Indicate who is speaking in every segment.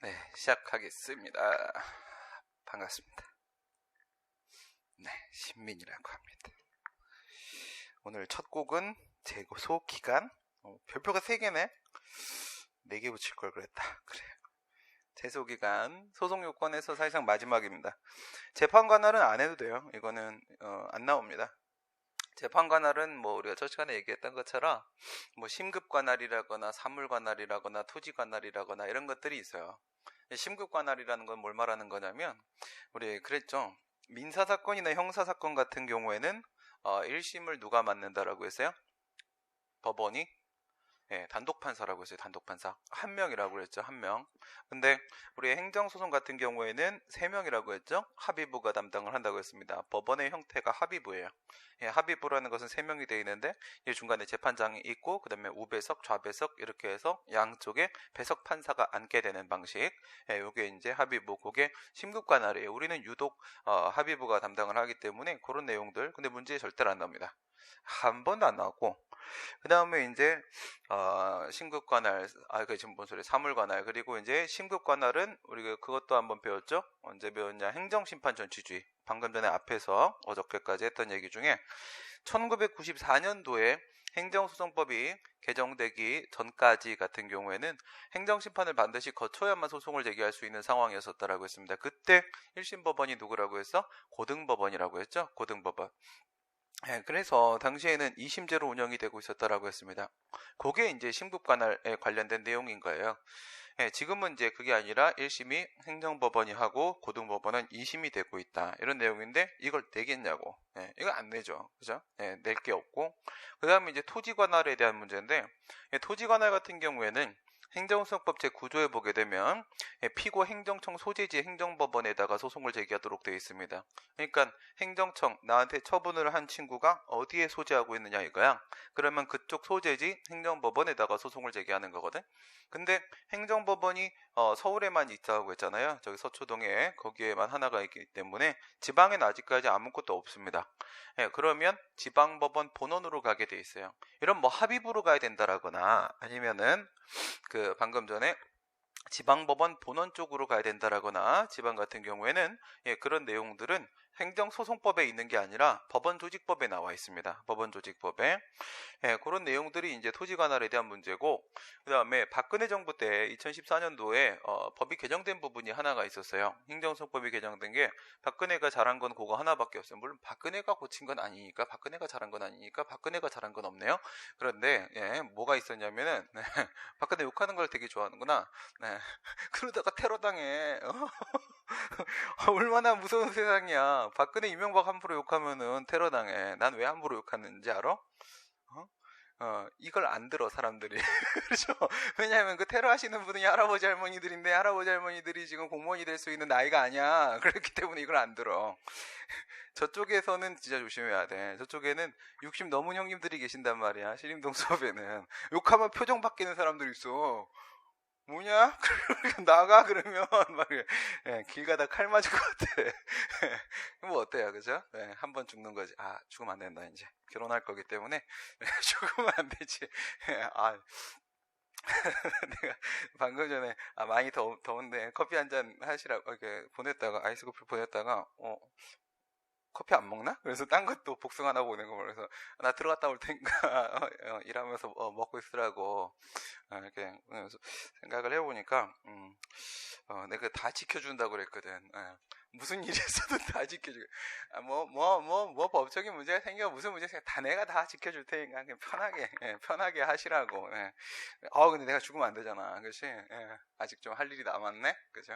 Speaker 1: 네, 시작하겠습니다. 반갑습니다. 네, 신민이라고 합니다. 오늘 첫 곡은 재소 기간. 별표가 3개네. 4개 붙일 걸 그랬다. 그래요. 재소 기간 소송 요건에서 사실상 마지막입니다. 재판 관할은 안 해도 돼요. 이거는 안 나옵니다. 재판 관할은 뭐 우리가 저 시간에 얘기했던 것처럼 뭐 심급 관할이라거나 사물 관할이라거나 토지 관할이라거나 이런 것들이 있어요. 심급 관할이라는 건 뭘 말하는 거냐면 우리 그랬죠. 민사 사건이나 형사 사건 같은 경우에는 1심을 누가 맡는다라고 했어요? 법원이? 예, 단독판사라고 했어요. 단독판사. 한 명이라고 했죠. 한 명. 근데 우리 행정소송 같은 경우에는 3명이라고 했죠. 합의부가 담당을 한다고 했습니다. 법원의 형태가 합의부예요. 예, 합의부라는 것은 3명이 되어 있는데 이 중간에 재판장이 있고 그 다음에 우배석, 좌배석 이렇게 해서 양쪽에 배석 판사가 앉게 되는 방식. 예, 요게 이제 합의부. 그게 심급관할이에요. 우리는 유독 합의부가 담당을 하기 때문에 그런 내용들. 근데 문제에 절대로 안 나옵니다. 한 번도 안 나왔고 그 다음에 이제 신급관할, 그 지금 뭔 소리? 사물관할. 그리고 이제 신급관할은 우리가 그것도 한번 배웠죠. 언제 배웠냐? 행정심판 전치주의. 방금 전에 앞에서 어저께까지 했던 얘기 중에 1994년도에 행정소송법이 개정되기 전까지 같은 경우에는 행정심판을 반드시 거쳐야만 소송을 제기할 수 있는 상황이었었다라고 했습니다. 그때 1심 법원이 누구라고 했어? 고등법원이라고 했죠. 고등법원. 네, 그래서 당시에는 2심제로 운영이 되고 있었다라고 했습니다. 그게 이제 신급관할에 관련된 내용인 거예요. 네, 지금은 이제 그게 아니라 1심이 행정법원이 하고 고등법원은 2심이 되고 있다. 이런 내용인데 이걸 내겠냐고. 네, 이거 안 내죠. 그죠? 네, 낼 게 없고. 그 다음에 이제 토지관할에 대한 문제인데, 토지관할 같은 경우에는 행정소송법 제9조에 보게 되면 피고 행정청 소재지 행정법원에다가 소송을 제기하도록 되어 있습니다. 그러니까 행정청, 나한테 처분을 한 친구가 어디에 소재하고 있느냐 이거야. 그러면 그쪽 소재지 행정법원에다가 소송을 제기하는 거거든. 근데 행정법원이 서울에만 있다고 했잖아요. 저기 서초동에 거기에만 하나가 있기 때문에 지방엔 아직까지 아무것도 없습니다. 예, 그러면 지방법원 본원으로 가게 돼 있어요. 이런 뭐 합의부로 가야 된다라거나 아니면은 그 방금 전에 지방법원 본원 쪽으로 가야 된다라거나 지방 같은 경우에는 그런 내용들은 행정소송법에 있는 게 아니라 법원조직법에 나와 있습니다. 법원조직법에 그런 내용들이 이제 토지관할에 대한 문제고, 그 다음에 박근혜 정부 때 2014년도에 법이 개정된 부분이 하나가 있었어요. 행정소송법이 개정된 게 박근혜가 잘한 건 그거 하나밖에 없어요. 물론 박근혜가 고친 건 아니니까, 박근혜가 잘한 건 아니니까 박근혜가 잘한 건 없네요. 그런데 뭐가 있었냐면은 박근혜 욕하는 걸 되게 좋아하는구나. 네. 그러다가 테러 당해. 얼마나 무서운 세상이야. 박근혜 이명박 함부로 욕하면은 테러 당해. 난 왜 함부로 욕하는지 알아? 이걸 안 들어 사람들이. 그렇죠? 왜냐하면 그 테러 하시는 분이 할아버지 할머니들인데 할아버지 할머니들이 지금 공무원이 될 수 있는 나이가 아니야. 그렇기 때문에 이걸 안 들어. 저쪽에서는 진짜 조심해야 돼. 저쪽에는 60 넘은 형님들이 계신단 말이야. 신림동 수업에는 욕하면 표정 바뀌는 사람들이 있어. 뭐냐? 나가 그러면 막 길 가다 칼 맞을 것 같아. 뭐 어때요, 그죠? 한번 죽는 거지. 죽으면 안 된다 이제. 결혼할 거기 때문에 죽으면 안 되지. 내가 방금 전에 많이 더운데 커피 한 잔 하시라고 이렇게 보냈다가 아이스 커피 보냈다가 커피 안 먹나? 그래서 딴 것도 복숭아 하나 보낸 거 그래서 나 들어갔다 올 테니까 일하면서 먹고 있으라고 이렇게 생각을 해보니까 내가 다 지켜준다고 그랬거든. 무슨 일이 있어도 다 지켜주고 뭐 법적인 문제가 생겨 무슨 문제가 생겨 다 내가 다 지켜줄 테니까 그냥 편하게 하시라고. 근데 내가 죽으면 안 되잖아. 그치? 아직 좀 할 일이 남았네. 그죠?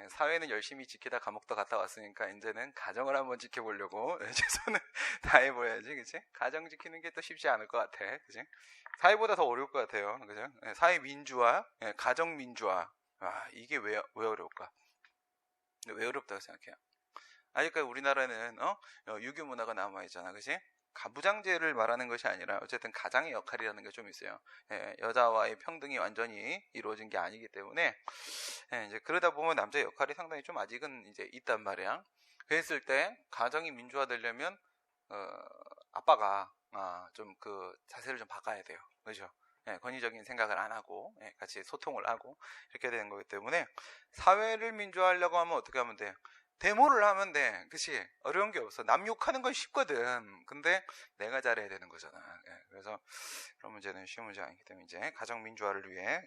Speaker 1: 사회는 열심히 지키다 감옥도 갔다 왔으니까 이제는 가정을 한번 지켜보려고 최선을 다해봐야지. 그치? 가정 지키는 게 또 쉽지 않을 것 같아. 그치? 사회보다 더 어려울 것 같아요. 그죠? 사회 민주화, 가정 민주화. 이게 왜 어려울까? 왜 어렵다고 생각해요? 그러니까 우리나라는 유교 문화가 남아있잖아. 그치? 가부장제를 말하는 것이 아니라 어쨌든 가장의 역할이라는 게 좀 있어요. 여자와의 평등이 완전히 이루어진 게 아니기 때문에 이제 그러다 보면 남자의 역할이 상당히 좀 아직은 이제 있단 말이야. 그랬을 때 가정이 민주화되려면 아빠가 좀 그 자세를 좀 바꿔야 돼요. 그죠? 권위적인 생각을 안 하고 같이 소통을 하고 이렇게 되는 거기 때문에 사회를 민주화하려고 하면 어떻게 하면 돼? 데모를 하면 돼. 그치? 어려운 게 없어. 남 욕하는 건 쉽거든. 근데 내가 잘해야 되는 거잖아. 그래서 그런 문제는 쉬운 문제 아니기 때문에 이제 가정 민주화를 위해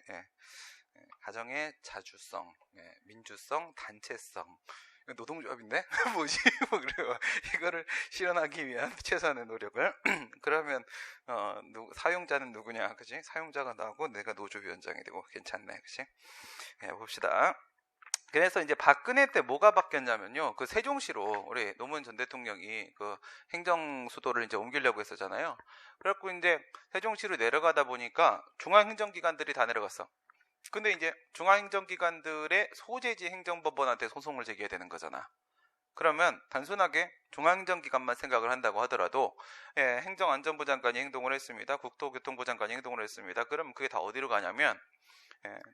Speaker 1: 가정의 자주성, 민주성, 단체성. 노동조합인데? 뭐지? 뭐 그래요. 이거를 실현하기 위한 최선의 노력을. 그러면 사용자는 누구냐? 그치? 사용자가 나오고 내가 노조위원장이 되고 괜찮네. 그치? 봅시다. 그래서 이제 박근혜 때 뭐가 바뀌었냐면요. 그 세종시로 우리 노무현 전 대통령이 그 행정 수도를 이제 옮기려고 했었잖아요. 그래갖고 이제 세종시로 내려가다 보니까 중앙행정기관들이 다 내려갔어. 근데 이제 중앙행정기관들의 소재지 행정법원한테 소송을 제기해야 되는 거잖아. 그러면 단순하게 중앙행정기관만 생각을 한다고 하더라도 행정안전부 장관이 행동을 했습니다. 국토교통부 장관이 행동을 했습니다. 그럼 그게 다 어디로 가냐면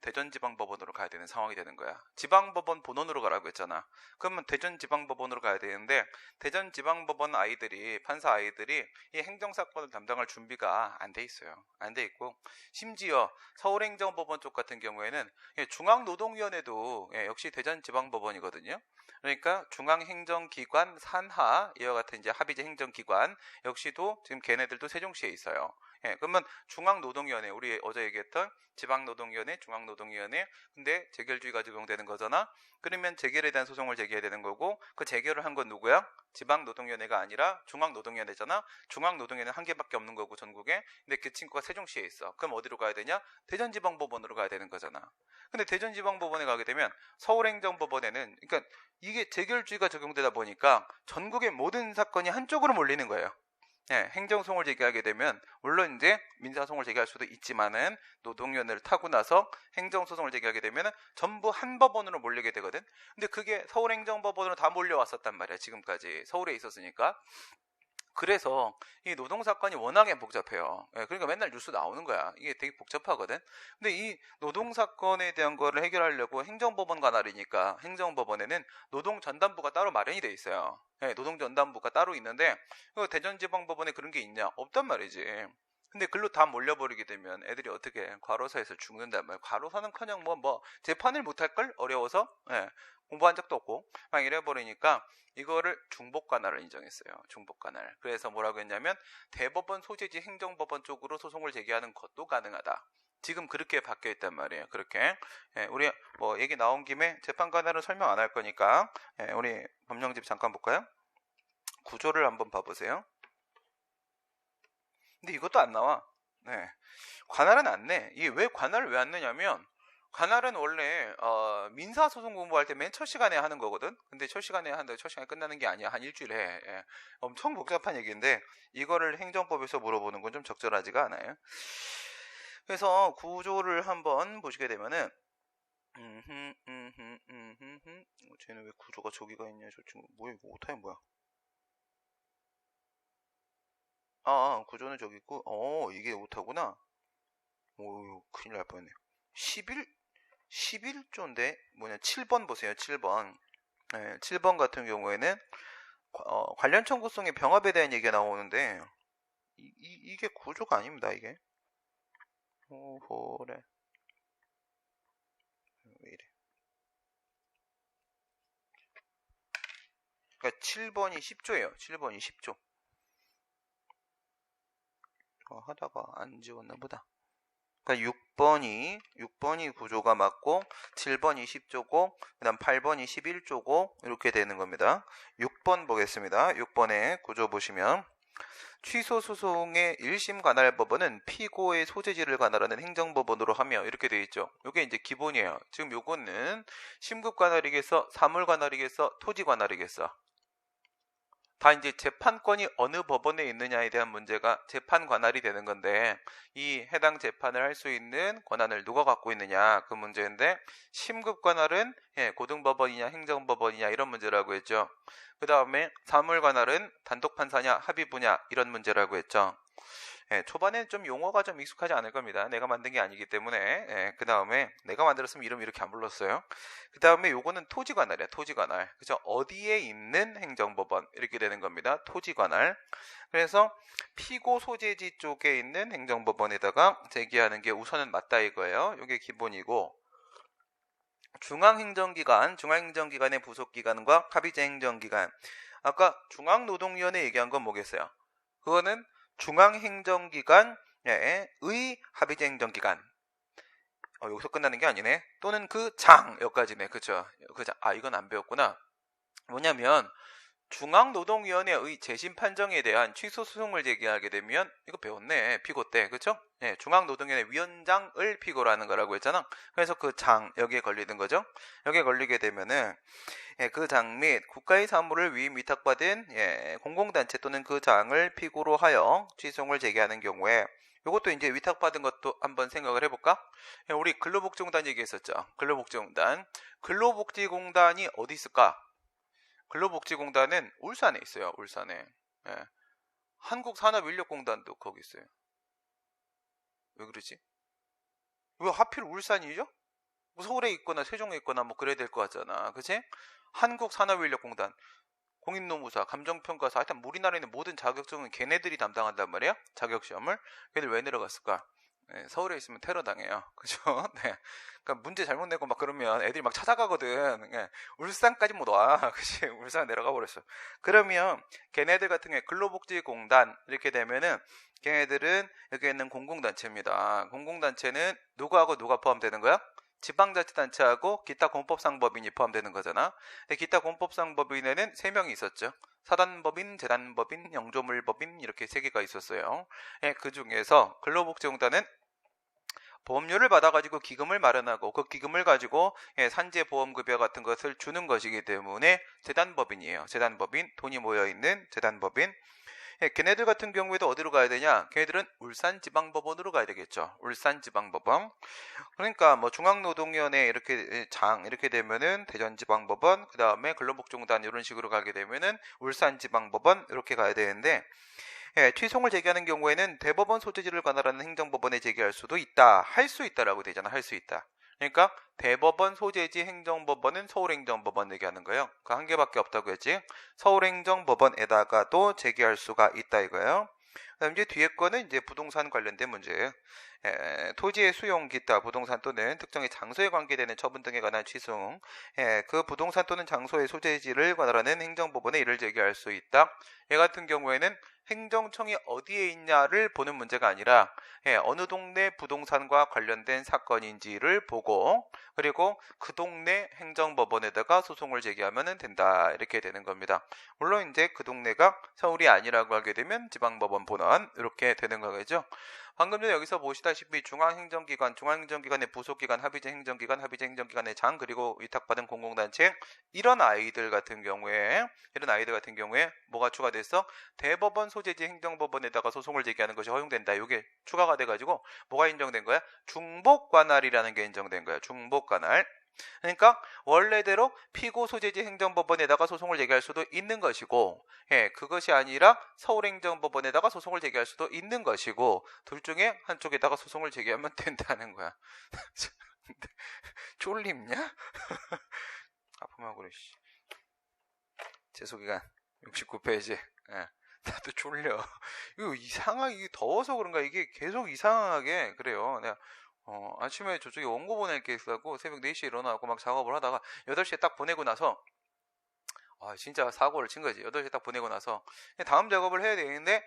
Speaker 1: 대전지방법원으로 가야 되는 상황이 되는 거야. 지방법원 본원으로 가라고 했잖아. 그러면 대전지방법원으로 가야 되는데 대전지방법원 아이들이 판사 아이들이 이 행정사건을 담당할 준비가 안 돼 있어요. 안 돼 있고 심지어 서울행정법원 쪽 같은 경우에는 중앙노동위원회도 역시 대전지방법원이거든요. 그러니까 중앙행정기관 산하 이와 같은 이제 합의제 행정기관 역시도 지금 걔네들도 세종시에 있어요. 그러면 중앙노동위원회 우리 어제 얘기했던 지방노동위원회, 중앙노동위원회 근데 재결주의가 적용되는 거잖아. 그러면 재결에 대한 소송을 제기해야 되는 거고 그 재결을 한 건 누구야? 지방노동위원회가 아니라 중앙노동위원회잖아. 중앙노동위원회 한 개밖에 없는 거고 전국에. 근데 그 친구가 세종시에 있어. 그럼 어디로 가야 되냐? 대전지방법원으로 가야 되는 거잖아. 근데 대전지방법원에 가게 되면 서울행정법원에는 그러니까 이게 재결주의가 적용되다 보니까 전국의 모든 사건이 한쪽으로 몰리는 거예요. 행정소송을 제기하게 되면 물론 이제 민사소송을 제기할 수도 있지만은 노동위원회를 타고 나서 행정소송을 제기하게 되면 전부 한 법원으로 몰리게 되거든. 근데 그게 서울행정법원으로 다 몰려왔었단 말이야. 지금까지 서울에 있었으니까. 그래서 이 노동사건이 워낙에 복잡해요. 그러니까 맨날 뉴스 나오는 거야. 이게 되게 복잡하거든. 근데 이 노동사건에 대한 거를 해결하려고 행정법원 관할이니까 행정법원에는 노동전담부가 따로 마련이 돼 있어요. 노동전담부가 따로 있는데 대전지방법원에 그런 게 있냐? 없단 말이지. 근데 글로 다 몰려버리게 되면 애들이 어떻게 과로사에서 죽는단 말이야. 과로사는커녕 뭐 재판을 못할걸? 어려워서 공부한 적도 없고 막 이래버리니까 이거를 중복관할을 인정했어요. 중복관할. 그래서 뭐라고 했냐면 대법원 소재지 행정법원 쪽으로 소송을 제기하는 것도 가능하다. 지금 그렇게 바뀌어 있단 말이에요. 그렇게 우리 뭐 얘기 나온 김에 재판관할은 설명 안 할 거니까 우리 법령집 잠깐 볼까요? 구조를 한번 봐보세요. 근데 이것도 안 나와. 관할은 안 내. 이게 왜 관할을 왜 안 내냐면 관할은 원래 민사소송 공부할 때 맨 첫 시간에 하는 거거든. 근데 첫 시간에 하는데 첫 시간에 끝나는 게 아니야. 한 일주일 해. 엄청 복잡한 얘기인데 이거를 행정법에서 물어보는 건 좀 적절하지가 않아요. 그래서 구조를 한번 보시게 되면은 쟤는 왜 구조가 저기가 있냐 저 친구. 뭐야 이거 오타임 뭐야. 구조는 저기 있고 이게 오타구나. 오 큰일 날 뻔했네. 11조인데 뭐냐 7번 보세요. 7번 7번 같은 경우에는 관련 청구성의 병합에 대한 얘기가 나오는데 이게 구조가 아닙니다. 이게 오호래 왜 이래. 그러니까 7번이 10조예요. 7번이 10조. 하다가 안 지웠나 보다. 그러니까 6번이 구조가 맞고 7번이 10조고 그다음 8번이 11조고 이렇게 되는 겁니다. 6번 보겠습니다. 6번의 구조 보시면 취소 소송의 1심 관할 법원은 피고의 소재지를 관할하는 행정법원으로 하며 이렇게 되어 있죠. 이게 이제 기본이에요. 지금 요거는 심급 관할이겠어, 사물 관할이겠어, 토지 관할이겠어. 다 이제 재판권이 어느 법원에 있느냐에 대한 문제가 재판 관할이 되는 건데 이 해당 재판을 할 수 있는 권한을 누가 갖고 있느냐 그 문제인데 심급 관할은 고등법원이냐 행정법원이냐 이런 문제라고 했죠. 그 다음에 사물 관할은 단독 판사냐 합의부냐 이런 문제라고 했죠. 초반에는 좀 용어가 좀 익숙하지 않을 겁니다. 내가 만든 게 아니기 때문에. 그 다음에 내가 만들었으면 이름 이렇게 안 불렀어요. 그 다음에 요거는 토지관할이야. 토지관할. 그죠? 어디에 있는 행정법원 이렇게 되는 겁니다. 토지관할. 그래서 피고 소재지 쪽에 있는 행정법원에다가 제기하는 게 우선은 맞다 이거예요. 이게 기본이고, 중앙행정기관의 부속기관과 합의제 행정기관. 아까 중앙노동위원회 얘기한 건 뭐겠어요? 그거는 중앙행정기관의 합의제 행정기관. 여기서 끝나는 게 아니네. 또는 그 장, 여기까지네. 그쵸? 이건 안 배웠구나. 뭐냐면, 중앙노동위원회의 재심 판정에 대한 취소 소송을 제기하게 되면, 이거 배웠네. 피고 때. 그쵸? 중앙노동위원회 위원장을 피고로 하는 거라고 했잖아. 그래서 그 장, 여기에 걸리는 거죠. 여기에 걸리게 되면은, 그 장 및 국가의 사무를 위임 위탁받은 공공단체 또는 그 장을 피고로 하여 취소를 제기하는 경우에, 이것도 이제 위탁받은 것도 한번 생각을 해볼까? 우리 근로복지공단 얘기했었죠. 근로복지공단이 어디 있을까? 근로복지공단은 울산에 있어요. 울산에. 한국산업인력공단도 거기 있어요. 왜 그러지? 왜 하필 울산이죠? 뭐 서울에 있거나 세종에 있거나 뭐 그래야 될 것 같잖아. 그치? 한국산업인력공단, 공인노무사, 감정평가사, 하여튼 우리나라에 있는 모든 자격증은 걔네들이 담당한단 말이야. 자격시험을. 걔들 왜 내려갔을까? 서울에 있으면 테러 당해요. 그죠? 네. 그러니까 문제 잘못 내고 막 그러면 애들이 막 찾아가거든. 울산까지 못 와. 그치? 울산 내려가 버렸어. 그러면 걔네들 같은 경우에 근로복지공단 이렇게 되면은 걔네들은 여기 있는 공공단체입니다. 공공단체는 누구하고 누가 포함되는 거야? 지방자치단체하고 기타 공법상 법인이 포함되는 거잖아. 근데 기타 공법상 법인에는 3명이 있었죠. 사단법인, 재단법인, 영조물법인 이렇게 3개가 있었어요. 그 중에서 근로복지공단은 보험료를 받아가지고 기금을 마련하고 그 기금을 가지고 산재보험급여 같은 것을 주는 것이기 때문에 재단법인이에요. 재단법인, 돈이 모여있는 재단법인. 걔네들 같은 경우에도 어디로 가야 되냐? 걔네들은 울산지방법원으로 가야 되겠죠. 울산지방법원. 그러니까 뭐 중앙노동위원회 이렇게 되면은 대전지방법원, 그 다음에 근로복지공단 이런 식으로 가게 되면은 울산지방법원 이렇게 가야 되는데, 취송을 제기하는 경우에는 대법원 소재지를 관할하는 행정법원에 제기할 수도 있다. 할 수 있다라고 되잖아. 할 수 있다. 그러니까 대법원 소재지 행정법원은 서울행정법원 얘기하는 거예요. 그 한 개밖에 없다고 했지. 서울행정법원에다가도 제기할 수가 있다 이거예요. 그다음 이제 뒤에 거는 이제 부동산 관련된 문제예요. 토지의 수용 기타 부동산 또는 특정의 장소에 관계되는 처분 등에 관한 취소, 그 부동산 또는 장소의 소재지를 관할하는 행정법원에 이를 제기할 수 있다. 얘 같은 경우에는 행정청이 어디에 있냐를 보는 문제가 아니라 어느 동네 부동산과 관련된 사건인지를 보고, 그리고 그 동네 행정법원에다가 소송을 제기하면 된다 이렇게 되는 겁니다. 물론 이제 그 동네가 서울이 아니라고 하게 되면 지방법원 본원 이렇게 되는 거겠죠. 방금 전에 여기서 보시다시피 중앙행정기관의 부속기관, 합의제 행정기관의 장, 그리고 위탁받은 공공단체, 이런 아이들 같은 경우에 뭐가 추가됐어? 대법원 소재지 행정법원에다가 소송을 제기하는 것이 허용된다. 이게 추가가 돼가지고 뭐가 인정된 거야? 중복관할이라는 게 인정된 거야. 중복관할. 그러니까 원래대로 피고 소재지 행정법원에다가 소송을 제기할 수도 있는 것이고, 그것이 아니라 서울행정법원에다가 소송을 제기할 수도 있는 것이고, 둘 중에 한쪽에다가 소송을 제기하면 된다는 거야. 쫄립냐? 아프면 그래. 재소기간 69페이지. 나도 졸려. 이게 더워서 그런가 이게 계속 이상하게 그래요. 내가 아침에 저쪽에 원고 보낼 게 있어갖고 새벽 4시에 일어나고 막 작업을 하다가 8시에 딱 보내고 나서 진짜 사고를 친 거지. 8시에 딱 보내고 나서 다음 작업을 해야 되는데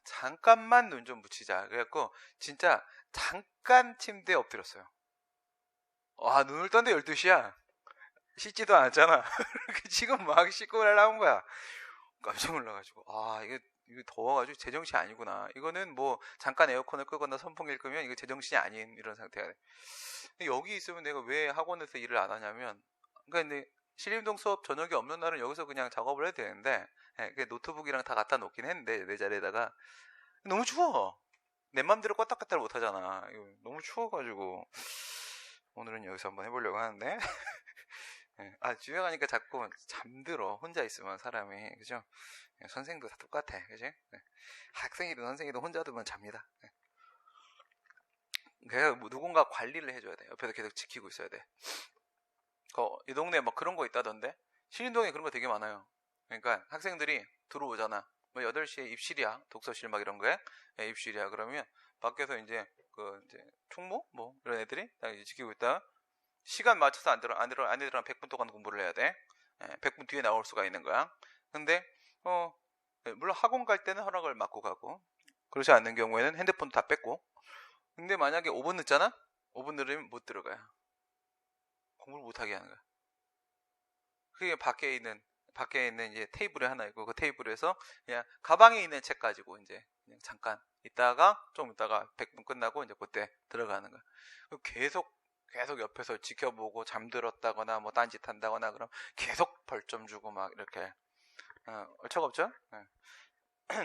Speaker 1: 잠깐만 눈 좀 붙이자. 그래갖고 진짜 잠깐 침대에 엎드렸어요. 눈을 떴는데 12시야. 씻지도 않았잖아. 지금 막 씻고 나온 거야. 깜짝 놀라가지고 이거 더워가지고 제정신이 아니구나. 이거는 뭐 잠깐 에어컨을 끄거나 선풍기를 끄면 이거 제정신이 아닌 이런 상태가 돼. 여기 있으면 내가 왜 학원에서 일을 안 하냐면, 그러니까 신림동 수업 저녁이 없는 날은 여기서 그냥 작업을 해도 되는데, 노트북이랑 다 갖다 놓긴 했는데 내 자리에다가 너무 추워. 내 맘대로 껐다갔다를 못 하잖아. 이거 너무 추워가지고 오늘은 여기서 한번 해보려고 하는데 집에 가니까 자꾸 잠들어. 혼자 있으면 사람이. 그죠? 선생도 다 똑같아. 그지? 학생이든 선생이든 혼자 두면 잡니다. 그래서 뭐 누군가 관리를 해줘야 돼. 옆에서 계속 지키고 있어야 돼. 이 동네에 막 그런 거 있다던데? 신림동에 그런 거 되게 많아요. 그러니까 학생들이 들어오잖아. 뭐 8시에 입실이야. 독서실 막 이런 거에. 입실이야. 그러면 밖에서 이제 이제 총무? 뭐 이런 애들이 딱 이제 지키고 있다. 시간 맞춰서 안 들어, 애들은 100분 동안 공부를 해야 돼. 100분 뒤에 나올 수가 있는 거야. 근데, 물론 학원 갈 때는 허락을 받고 가고, 그렇지 않는 경우에는 핸드폰도 다 뺐고, 근데 만약에 5분 늦잖아? 5분 늦으면 못 들어가요. 공부를 못 하게 하는 거야. 그게 밖에 있는 이제 테이블에 하나 있고, 그 테이블에서 그냥 가방에 있는 책 가지고 이제 그냥 잠깐 좀 있다가 100분 끝나고 이제 그때 들어가는 거야. 계속 옆에서 지켜보고 잠들었다거나 뭐 딴짓 한다거나 그럼 계속 벌점 주고 막 이렇게 얼척없죠?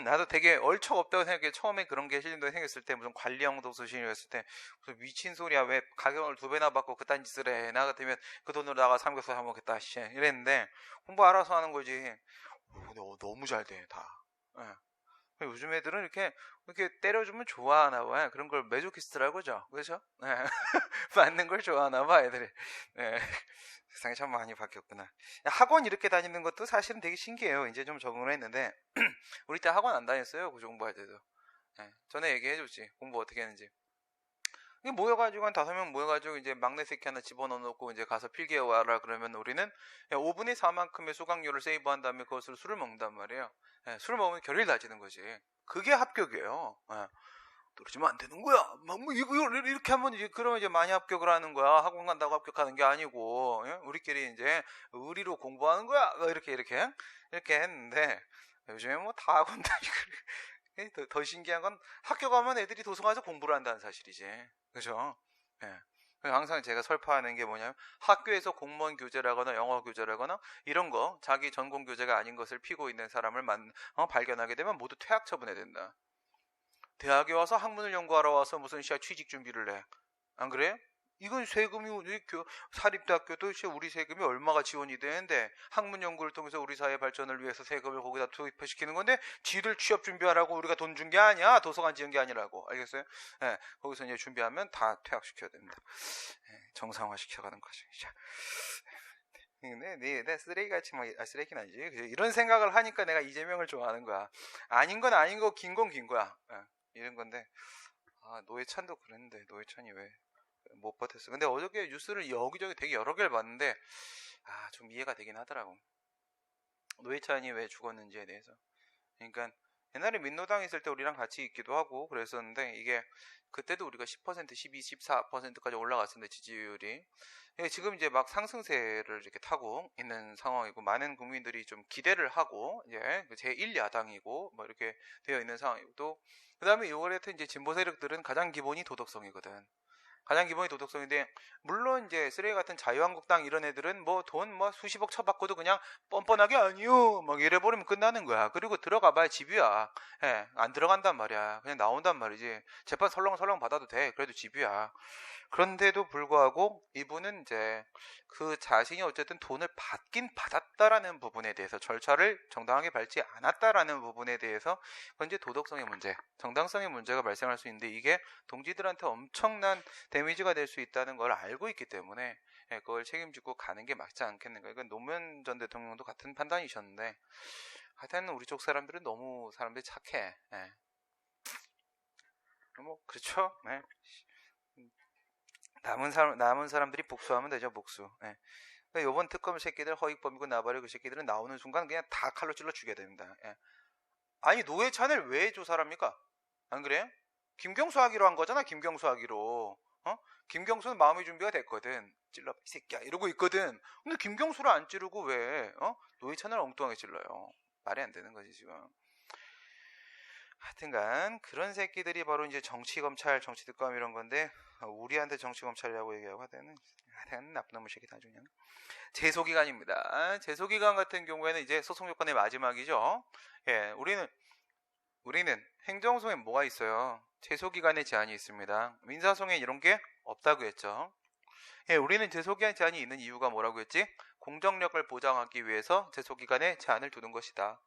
Speaker 1: 나도 되게 얼척없다고 생각해. 처음에 그런 게 신림동에 생겼을 때 무슨 관리형 도서실이었을 때 무슨 미친 소리야. 왜 가격을 2배나 받고 그딴 짓을 해. 나 같으면 그 돈으로 나가 삼겹살 사 먹겠다 이랬는데 공부 알아서 하는 거지. 근데 너무 잘 돼 다. 요즘 애들은 이렇게 때려주면 좋아하나 봐. 그런 걸 메조키스트라고 그러죠. 그렇죠? 맞는 걸 좋아하나 봐, 애들이. 세상이 참 많이 바뀌었구나. 학원 이렇게 다니는 것도 사실은 되게 신기해요. 이제 좀 적응을 했는데 우리 때 학원 안 다녔어요. 구조 공부할 때도. 전에 얘기해줬지. 공부 어떻게 했는지. 모여가지고 한 5명 모여가지고 이제 막내 새끼 하나 집어넣어놓고 이제 가서 필기해 와라 그러면 우리는 5분의 4만큼의 수강료를 세이브한 다음에 그것을 술을 먹는단 말이에요. 술을 먹으면 결의를 다지는 거지. 그게 합격이에요. 그러지면 안 되는 거야. 뭐 이거 이렇게 하면 이제 그러면 이제 많이 합격을 하는 거야. 학원 간다고 합격하는 게 아니고 우리끼리 이제 의리로 공부하는 거야. 이렇게 했는데 요즘에 뭐 다 학원 다니고 더 신기한 건 학교 가면 애들이 도서관에서 공부를 한다는 사실이지. 그죠? 항상 제가 설파하는 게 뭐냐면 학교에서 공무원 교재라거나 영어 교재라거나 이런 거 자기 전공 교재가 아닌 것을 피고 있는 사람을 발견하게 되면 모두 퇴학 처분해야 된다. 대학에 와서 학문을 연구하러 와서 무슨 취직 준비를 해. 안 그래요? 이건 세금이 사립대학교도 우리 세금이 얼마가 지원이 되는데 학문 연구를 통해서 우리 사회 발전을 위해서 세금을 거기다 투입시키는 건데 지들 취업 준비하라고 우리가 돈 준 게 아니야. 도서관 지은 게 아니라고. 알겠어요? 거기서 이제 준비하면 다 퇴학시켜야 됩니다. 정상화 시켜가는 거죠. 내 쓰레기같이 쓰레기는 아니지. 이런 생각을 하니까 내가 이재명을 좋아하는 거야. 아닌 건 아닌 거, 긴 건 긴 거야. 이런 건데 노회찬도 그랬는데 노회찬이 왜 못 버텼어. 근데 어저께 뉴스를 여기저기 되게 여러 개를 봤는데 좀 이해가 되긴 하더라고. 노회찬이 왜 죽었는지에 대해서. 그러니까 옛날에 민노당 있을 때 우리랑 같이 있기도 하고 그랬었는데 이게 그때도 우리가 10%, 12, 14%까지 올라갔었는데 지지율이 지금 이제 막 상승세를 이렇게 타고 있는 상황이고 많은 국민들이 좀 기대를 하고 이제 제1야당이고 뭐 이렇게 되어 있는 상황이고 또 그다음에 요거에 이제 진보 세력들은 가장 기본이 도덕성이거든. 가장 기본이 도덕성인데 물론 이제 쓰레기 같은 자유한국당 이런 애들은 뭐 돈 수십억 쳐받고도 그냥 뻔뻔하게 아니요 막 이래버리면 끝나는 거야. 그리고 들어가봐야 집이야. 안 들어간단 말이야. 그냥 나온단 말이지. 재판 설렁설렁 받아도 돼. 그래도 집이야. 그런데도 불구하고 이분은 이제 그 자신이 어쨌든 돈을 받긴 받았다라는 부분에 대해서 절차를 정당하게 밟지 않았다라는 부분에 대해서 그건 이제 도덕성의 문제, 정당성의 문제가 발생할 수 있는데 이게 동지들한테 엄청난 데미지가 될 수 있다는 걸 알고 있기 때문에 그걸 책임지고 가는 게 맞지 않겠는가. 이건 노무현 전 대통령도 같은 판단이셨는데 하여튼 우리 쪽 사람들은 너무 사람들이 착해. 뭐 그렇죠. 남은 사람들이 복수하면 되죠. 복수. 그러니까 이번 특검 새끼들 허익범이고 나발이고 그 새끼들은 나오는 순간 그냥 다 칼로 찔러 죽여야 됩니다. 아니 노회찬을 왜 조사합니까? 안 그래요? 김경수 하기로 한 거잖아. 김경수 하기로. 김경수는 마음의 준비가 됐거든. 찔러 이 새끼야 이러고 있거든. 근데 김경수를 안 찌르고 왜 노회찬을 엉뚱하게 찔러요? 말이 안 되는 거지 지금. 하여튼간 그런 새끼들이 바로 이제 정치검찰, 정치특검 이런 건데 우리한테 정치검찰이라고 얘기하고 하여튼 나쁜 놈의 새끼다 아주 그냥. 제소기간입니다. 제소기간 같은 경우에는 이제 소송 요건의 마지막이죠. 우리는 행정소에 뭐가 있어요? 제소기간의 제한이 있습니다. 민사소에 이런 게 없다고 했죠. 우리는 제소기간 제한이 있는 이유가 뭐라고 했지? 공정력을 보장하기 위해서 제소기간에 제한을 두는 것이다.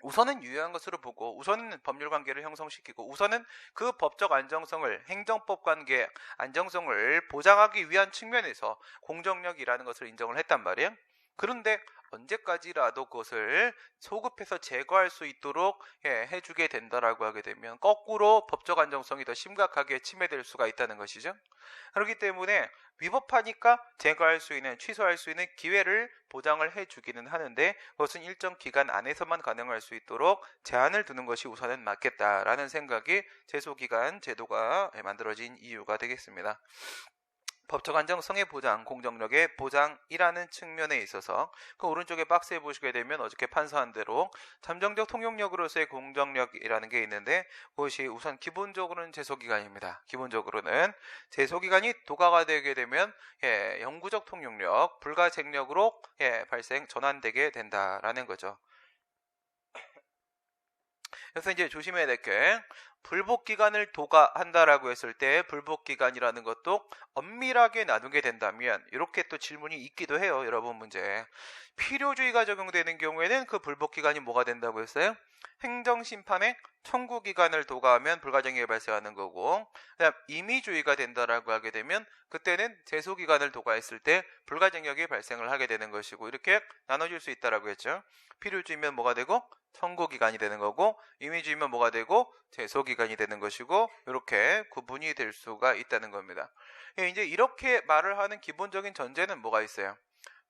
Speaker 1: 우선은 유효한 것으로 보고 우선은 법률 관계를 형성시키고 우선은 그 법적 안정성을 행정법 관계 안정성을 보장하기 위한 측면에서 공정력이라는 것을 인정을 했단 말이에요. 그런데 언제까지라도 그것을 소급해서 제거할 수 있도록 해주게 된다라고 하게 되면 거꾸로 법적 안정성이 더 심각하게 침해될 수가 있다는 것이죠. 그렇기 때문에 위법하니까 제거할 수 있는 취소할 수 있는 기회를 보장을 해주기는 하는데 그것은 일정 기간 안에서만 가능할 수 있도록 제한을 두는 것이 우선은 맞겠다라는 생각이 제소기간 제도가 만들어진 이유가 되겠습니다. 법적 안정성의 보장, 공정력의 보장이라는 측면에 있어서 그 오른쪽에 박스에 보시게 되면 어저께 판서한 대로 잠정적 통용력으로서의 공정력이라는 게 있는데 그것이 우선 기본적으로는 제소기간입니다. 기본적으로는 제소기간이 도가가 되게 되면 영구적 통용력, 불가쟁력으로 전환되게 된다라는 거죠. 그래서 이제 조심해야 될 게 불복기간을 도가한다라고 했을 때 불복기간이라는 것도 엄밀하게 나누게 된다면 이렇게 또 질문이 있기도 해요. 여러분 문제. 필요주의가 적용되는 경우에는 그 불복기간이 뭐가 된다고 했어요? 행정심판의 청구기간을 도가하면 불가쟁력이 발생하는 거고 그다음 임의주의가 된다라고 하게 되면 그때는 제소기간을 도가했을 때 불가쟁력이 발생을 하게 되는 것이고 이렇게 나눠질 수 있다라고 했죠. 필요주의면 뭐가 되고 청구기간이 되는 거고 임의주의면 뭐가 되고 제소기간이 되는 것이고 이렇게 구분이 될 수가 있다는 겁니다. 이제 이렇게 말을 하는 기본적인 전제는 뭐가 있어요?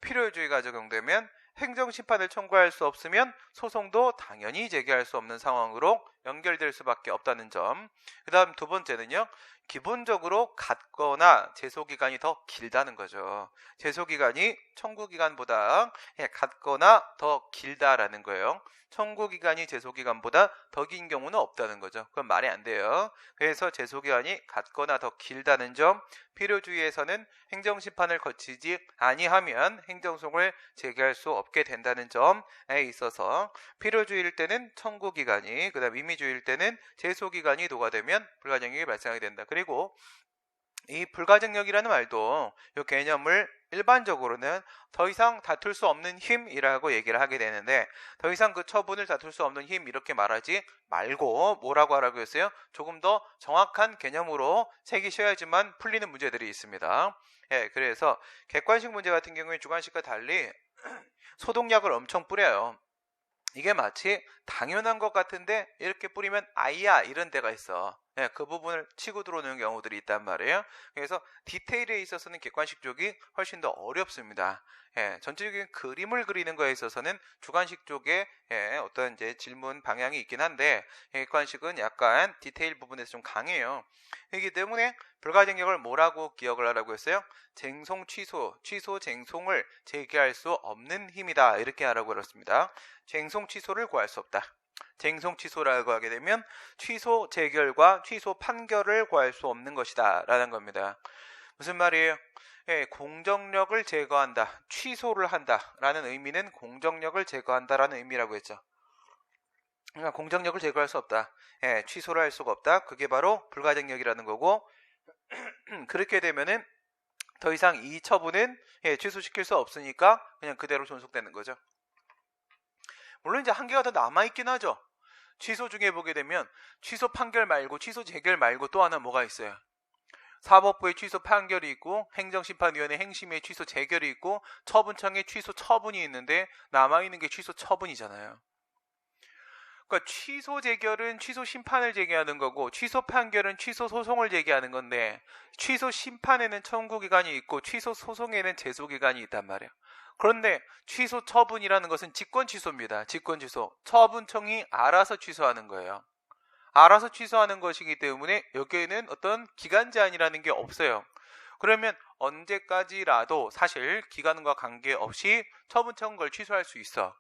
Speaker 1: 필요주의가 적용되면 행정심판을 청구할 수 없으면 소송도 당연히 제기할 수 없는 상황으로 연결될 수밖에 없다는 점. 그 다음 두 번째는요. 기본적으로 같거나 제소기간이 더 길다는 거죠. 제소기간이 청구기간보다 같거나 더 길다라는 거예요. 청구기간이 제소기간보다 더 긴 경우는 없다는 거죠. 그건 말이 안 돼요. 그래서 제소기간이 같거나 더 길다는 점, 필요주의에서는 행정심판을 거치지 아니하면 행정소송을 제기할 수 없게 된다는 점에 있어서 필요주의일 때는 청구기간이, 그 다음 임의주의일 때는 제소기간이 도가되면 불가쟁력이 발생하게 된다. 그리고 이 불가증력이라는 말도 이 개념을 일반적으로는 더 이상 다툴 수 없는 힘이라고 얘기를 하게 되는데 더 이상 그 처분을 다툴 수 없는 힘 이렇게 말하지 말고 뭐라고 하라고 했어요? 조금 더 정확한 개념으로 새기셔야지만 풀리는 문제들이 있습니다. 그래서 객관식 문제 같은 경우에 주관식과 달리 소독약을 엄청 뿌려요. 이게 마치 당연한 것 같은데 이렇게 뿌리면 아이야 이런 데가 있어. 그 부분을 치고 들어오는 경우들이 있단 말이에요. 그래서 디테일에 있어서는 객관식 쪽이 훨씬 더 어렵습니다. 전체적인 그림을 그리는 거에 있어서는 주관식 쪽에 어떤 이제 질문 방향이 있긴 한데 객관식은 약간 디테일 부분에서 좀 강해요. 그렇기 때문에 불가쟁력을 뭐라고 기억을 하라고 했어요? 쟁송 취소, 취소 쟁송을 제기할 수 없는 힘이다 이렇게 하라고 그랬습니다. 쟁송 취소를 구할 수 없다. 쟁송 취소라고 하게 되면 취소 재결과 취소 판결을 구할 수 없는 것이다 라는 겁니다. 무슨 말이에요? 공정력을 제거한다, 취소를 한다 라는 의미는 공정력을 제거한다 라는 의미라고 했죠. 그러니까 공정력을 제거할 수 없다, 취소를 할 수가 없다, 그게 바로 불가쟁력이라는 거고 그렇게 되면은 더 이상 이 처분은 취소시킬 수 없으니까 그냥 그대로 존속되는 거죠. 물론 이제 한계가 더 남아있긴 하죠. 취소 중에 보게 되면 취소 판결 말고 취소 재결 말고 또 하나 뭐가 있어요? 사법부의 취소 판결이 있고 행정심판위원회 행심의 취소 재결이 있고 처분청의 취소 처분이 있는데 남아있는 게 취소 처분이잖아요. 그러니까 취소 재결은 취소 심판을 제기하는 거고 취소 판결은 취소 소송을 제기하는 건데 취소 심판에는 청구기간이 있고 취소 소송에는 제소기간이 있단 말이에요. 그런데 취소 처분이라는 것은 직권 취소입니다. 직권 취소. 처분청이 알아서 취소하는 거예요. 알아서 취소하는 것이기 때문에 여기에는 어떤 기간 제한이라는 게 없어요. 그러면 언제까지라도 사실 기간과 관계없이 처분청 걸 취소할 수 있어.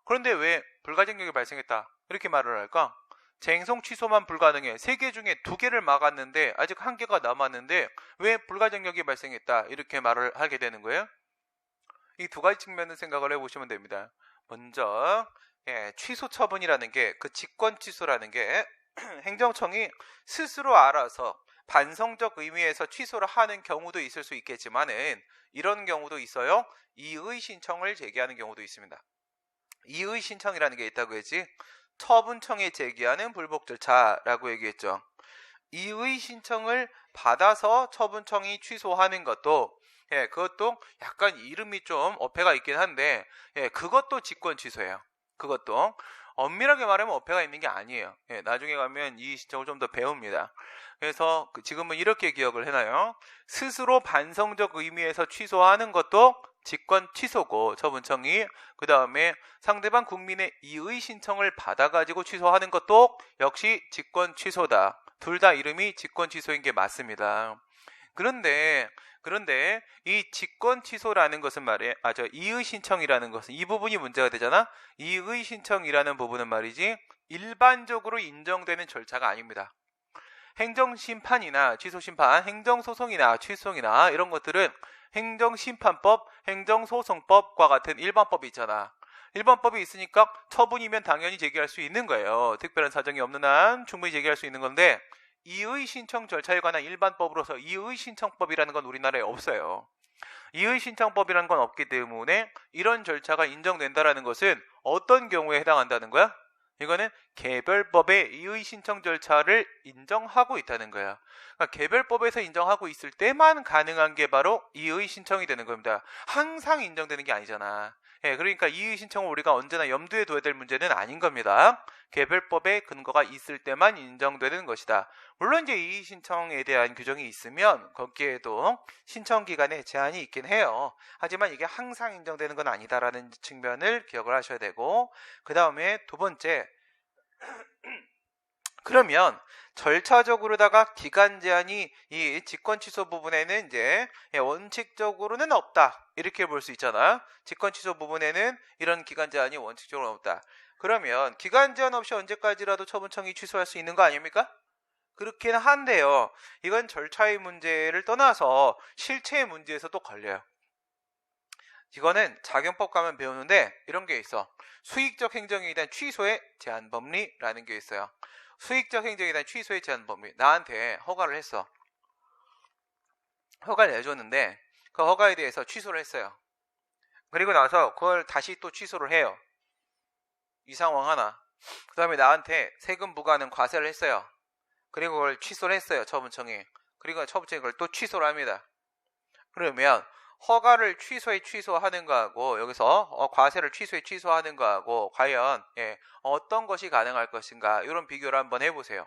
Speaker 1: 그런데 왜 불가쟁력이 발생했다 이렇게 말을 할까? 쟁송 취소만 불가능해. 3개 중에 2개를 막았는데 아직 1개가 남았는데 왜 불가쟁력이 발생했다 이렇게 말을 하게 되는 거예요? 이 두 가지 측면을 생각을 해보시면 됩니다. 먼저 취소 처분이라는 게 그 직권 취소라는 게 행정청이 스스로 알아서 반성적 의미에서 취소를 하는 경우도 있을 수 있겠지만은 이런 경우도 있어요. 이의 신청을 제기하는 경우도 있습니다. 이의 신청이라는 게 있다고 했지. 처분청에 제기하는 불복 절차라고 얘기했죠. 이의 신청을 받아서 처분청이 취소하는 것도 그것도 약간 이름이 좀 어폐가 있긴 한데 그것도 직권 취소예요. 그것도 엄밀하게 말하면 어폐가 있는 게 아니에요. 나중에 가면 이 신청을 좀 더 배웁니다. 그래서 지금은 이렇게 기억을 해놔요. 스스로 반성적 의미에서 취소하는 것도 직권 취소고 처분청이 그 다음에 상대방 국민의 이의 신청을 받아가지고 취소하는 것도 역시 직권 취소다. 둘 다 이름이 직권 취소인 게 맞습니다. 그런데 이 직권 취소라는 것은 말이에요. 이의 신청이라는 것은 이 부분이 문제가 되잖아. 이의 신청이라는 부분은 말이지 일반적으로 인정되는 절차가 아닙니다. 행정심판이나 취소심판, 행정소송이나 취소송이나 이런 것들은 행정심판법, 행정소송법과 같은 일반법이 있잖아. 일반법이 있으니까 처분이면 당연히 제기할 수 있는 거예요. 특별한 사정이 없는 한 충분히 제기할 수 있는 건데 이의 신청 절차에 관한 일반법으로서 이의 신청법이라는 건 우리나라에 없어요. 이의 신청법이라는 건 없기 때문에 이런 절차가 인정된다라는 것은 어떤 경우에 해당한다는 거야? 이거는 개별법의 이의 신청 절차를 인정하고 있다는 거야. 그러니까 개별법에서 인정하고 있을 때만 가능한 게 바로 이의 신청이 되는 겁니다. 항상 인정되는 게 아니잖아. 그러니까 이의 신청을 우리가 언제나 염두에 둬야 될 문제는 아닌 겁니다. 개별법에 근거가 있을 때만 인정되는 것이다. 물론 이제 이의 신청에 대한 규정이 있으면 거기에도 신청 기간에 제한이 있긴 해요. 하지만 이게 항상 인정되는 건 아니다라는 측면을 기억을 하셔야 되고, 그 다음에 두 번째, 그러면 절차적으로다가 기간 제한이 이 직권 취소 부분에는 이제 원칙적으로는 없다 이렇게 볼 수 있잖아. 직권 취소 부분에는 이런 기간 제한이 원칙적으로 없다. 그러면 기간 제한 없이 언제까지라도 처분청이 취소할 수 있는 거 아닙니까? 그렇긴 한데요. 이건 절차의 문제를 떠나서 실체의 문제에서도 걸려요. 이거는 작용법 가면 배우는데 이런 게 있어. 수익적 행정에 대한 취소의 제한 법리라는 게 있어요. 수익적 행정에 대한 취소의 제한 법리. 나한테 허가를 했어. 허가를 내줬는데 그 허가에 대해서 취소를 했어요. 그리고 나서 그걸 다시 또 취소를 해요. 이 상황 하나. 그 다음에 나한테 세금 부과는 과세를 했어요. 그리고 그걸 취소를 했어요. 처분청이. 그리고 처분청이 그걸 또 취소를 합니다. 그러면 허가를 취소하는 거하고 여기서 과세를 취소하는 거하고 과연 어떤 것이 가능할 것인가 이런 비교를 한번 해보세요.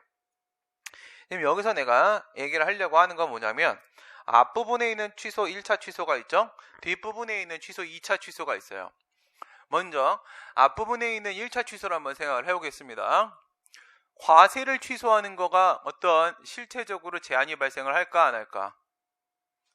Speaker 1: 지금 여기서 내가 얘기를 하려고 하는 건 뭐냐면 앞부분에 있는 취소 1차 취소가 있죠. 뒷부분에 있는 취소 2차 취소가 있어요. 먼저 앞부분에 있는 1차 취소를 한번 생각을 해보겠습니다. 과세를 취소하는 거가 어떤 실체적으로 제한이 발생을 할까 안 할까?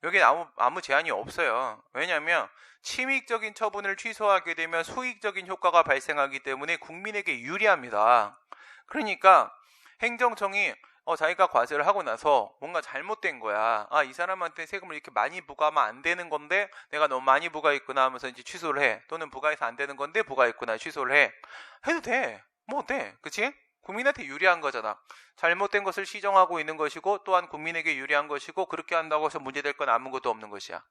Speaker 1: 여기 아무 제한이 없어요. 왜냐하면 침익적인 처분을 취소하게 되면 수익적인 효과가 발생하기 때문에 국민에게 유리합니다. 그러니까 행정청이 자기가 과세를 하고 나서 뭔가 잘못된 거야. 이 사람한테 세금을 이렇게 많이 부과하면 안 되는 건데 내가 너무 많이 부과했구나 하면서 이제 취소를 해. 또는 부과해서 안 되는 건데 부과했구나 취소를 해. 해도 돼. 뭐 어때? 그치? 국민한테 유리한 거잖아. 잘못된 것을 시정하고 있는 것이고 또한 국민에게 유리한 것이고 그렇게 한다고 해서 문제될 건 아무것도 없는 것이야.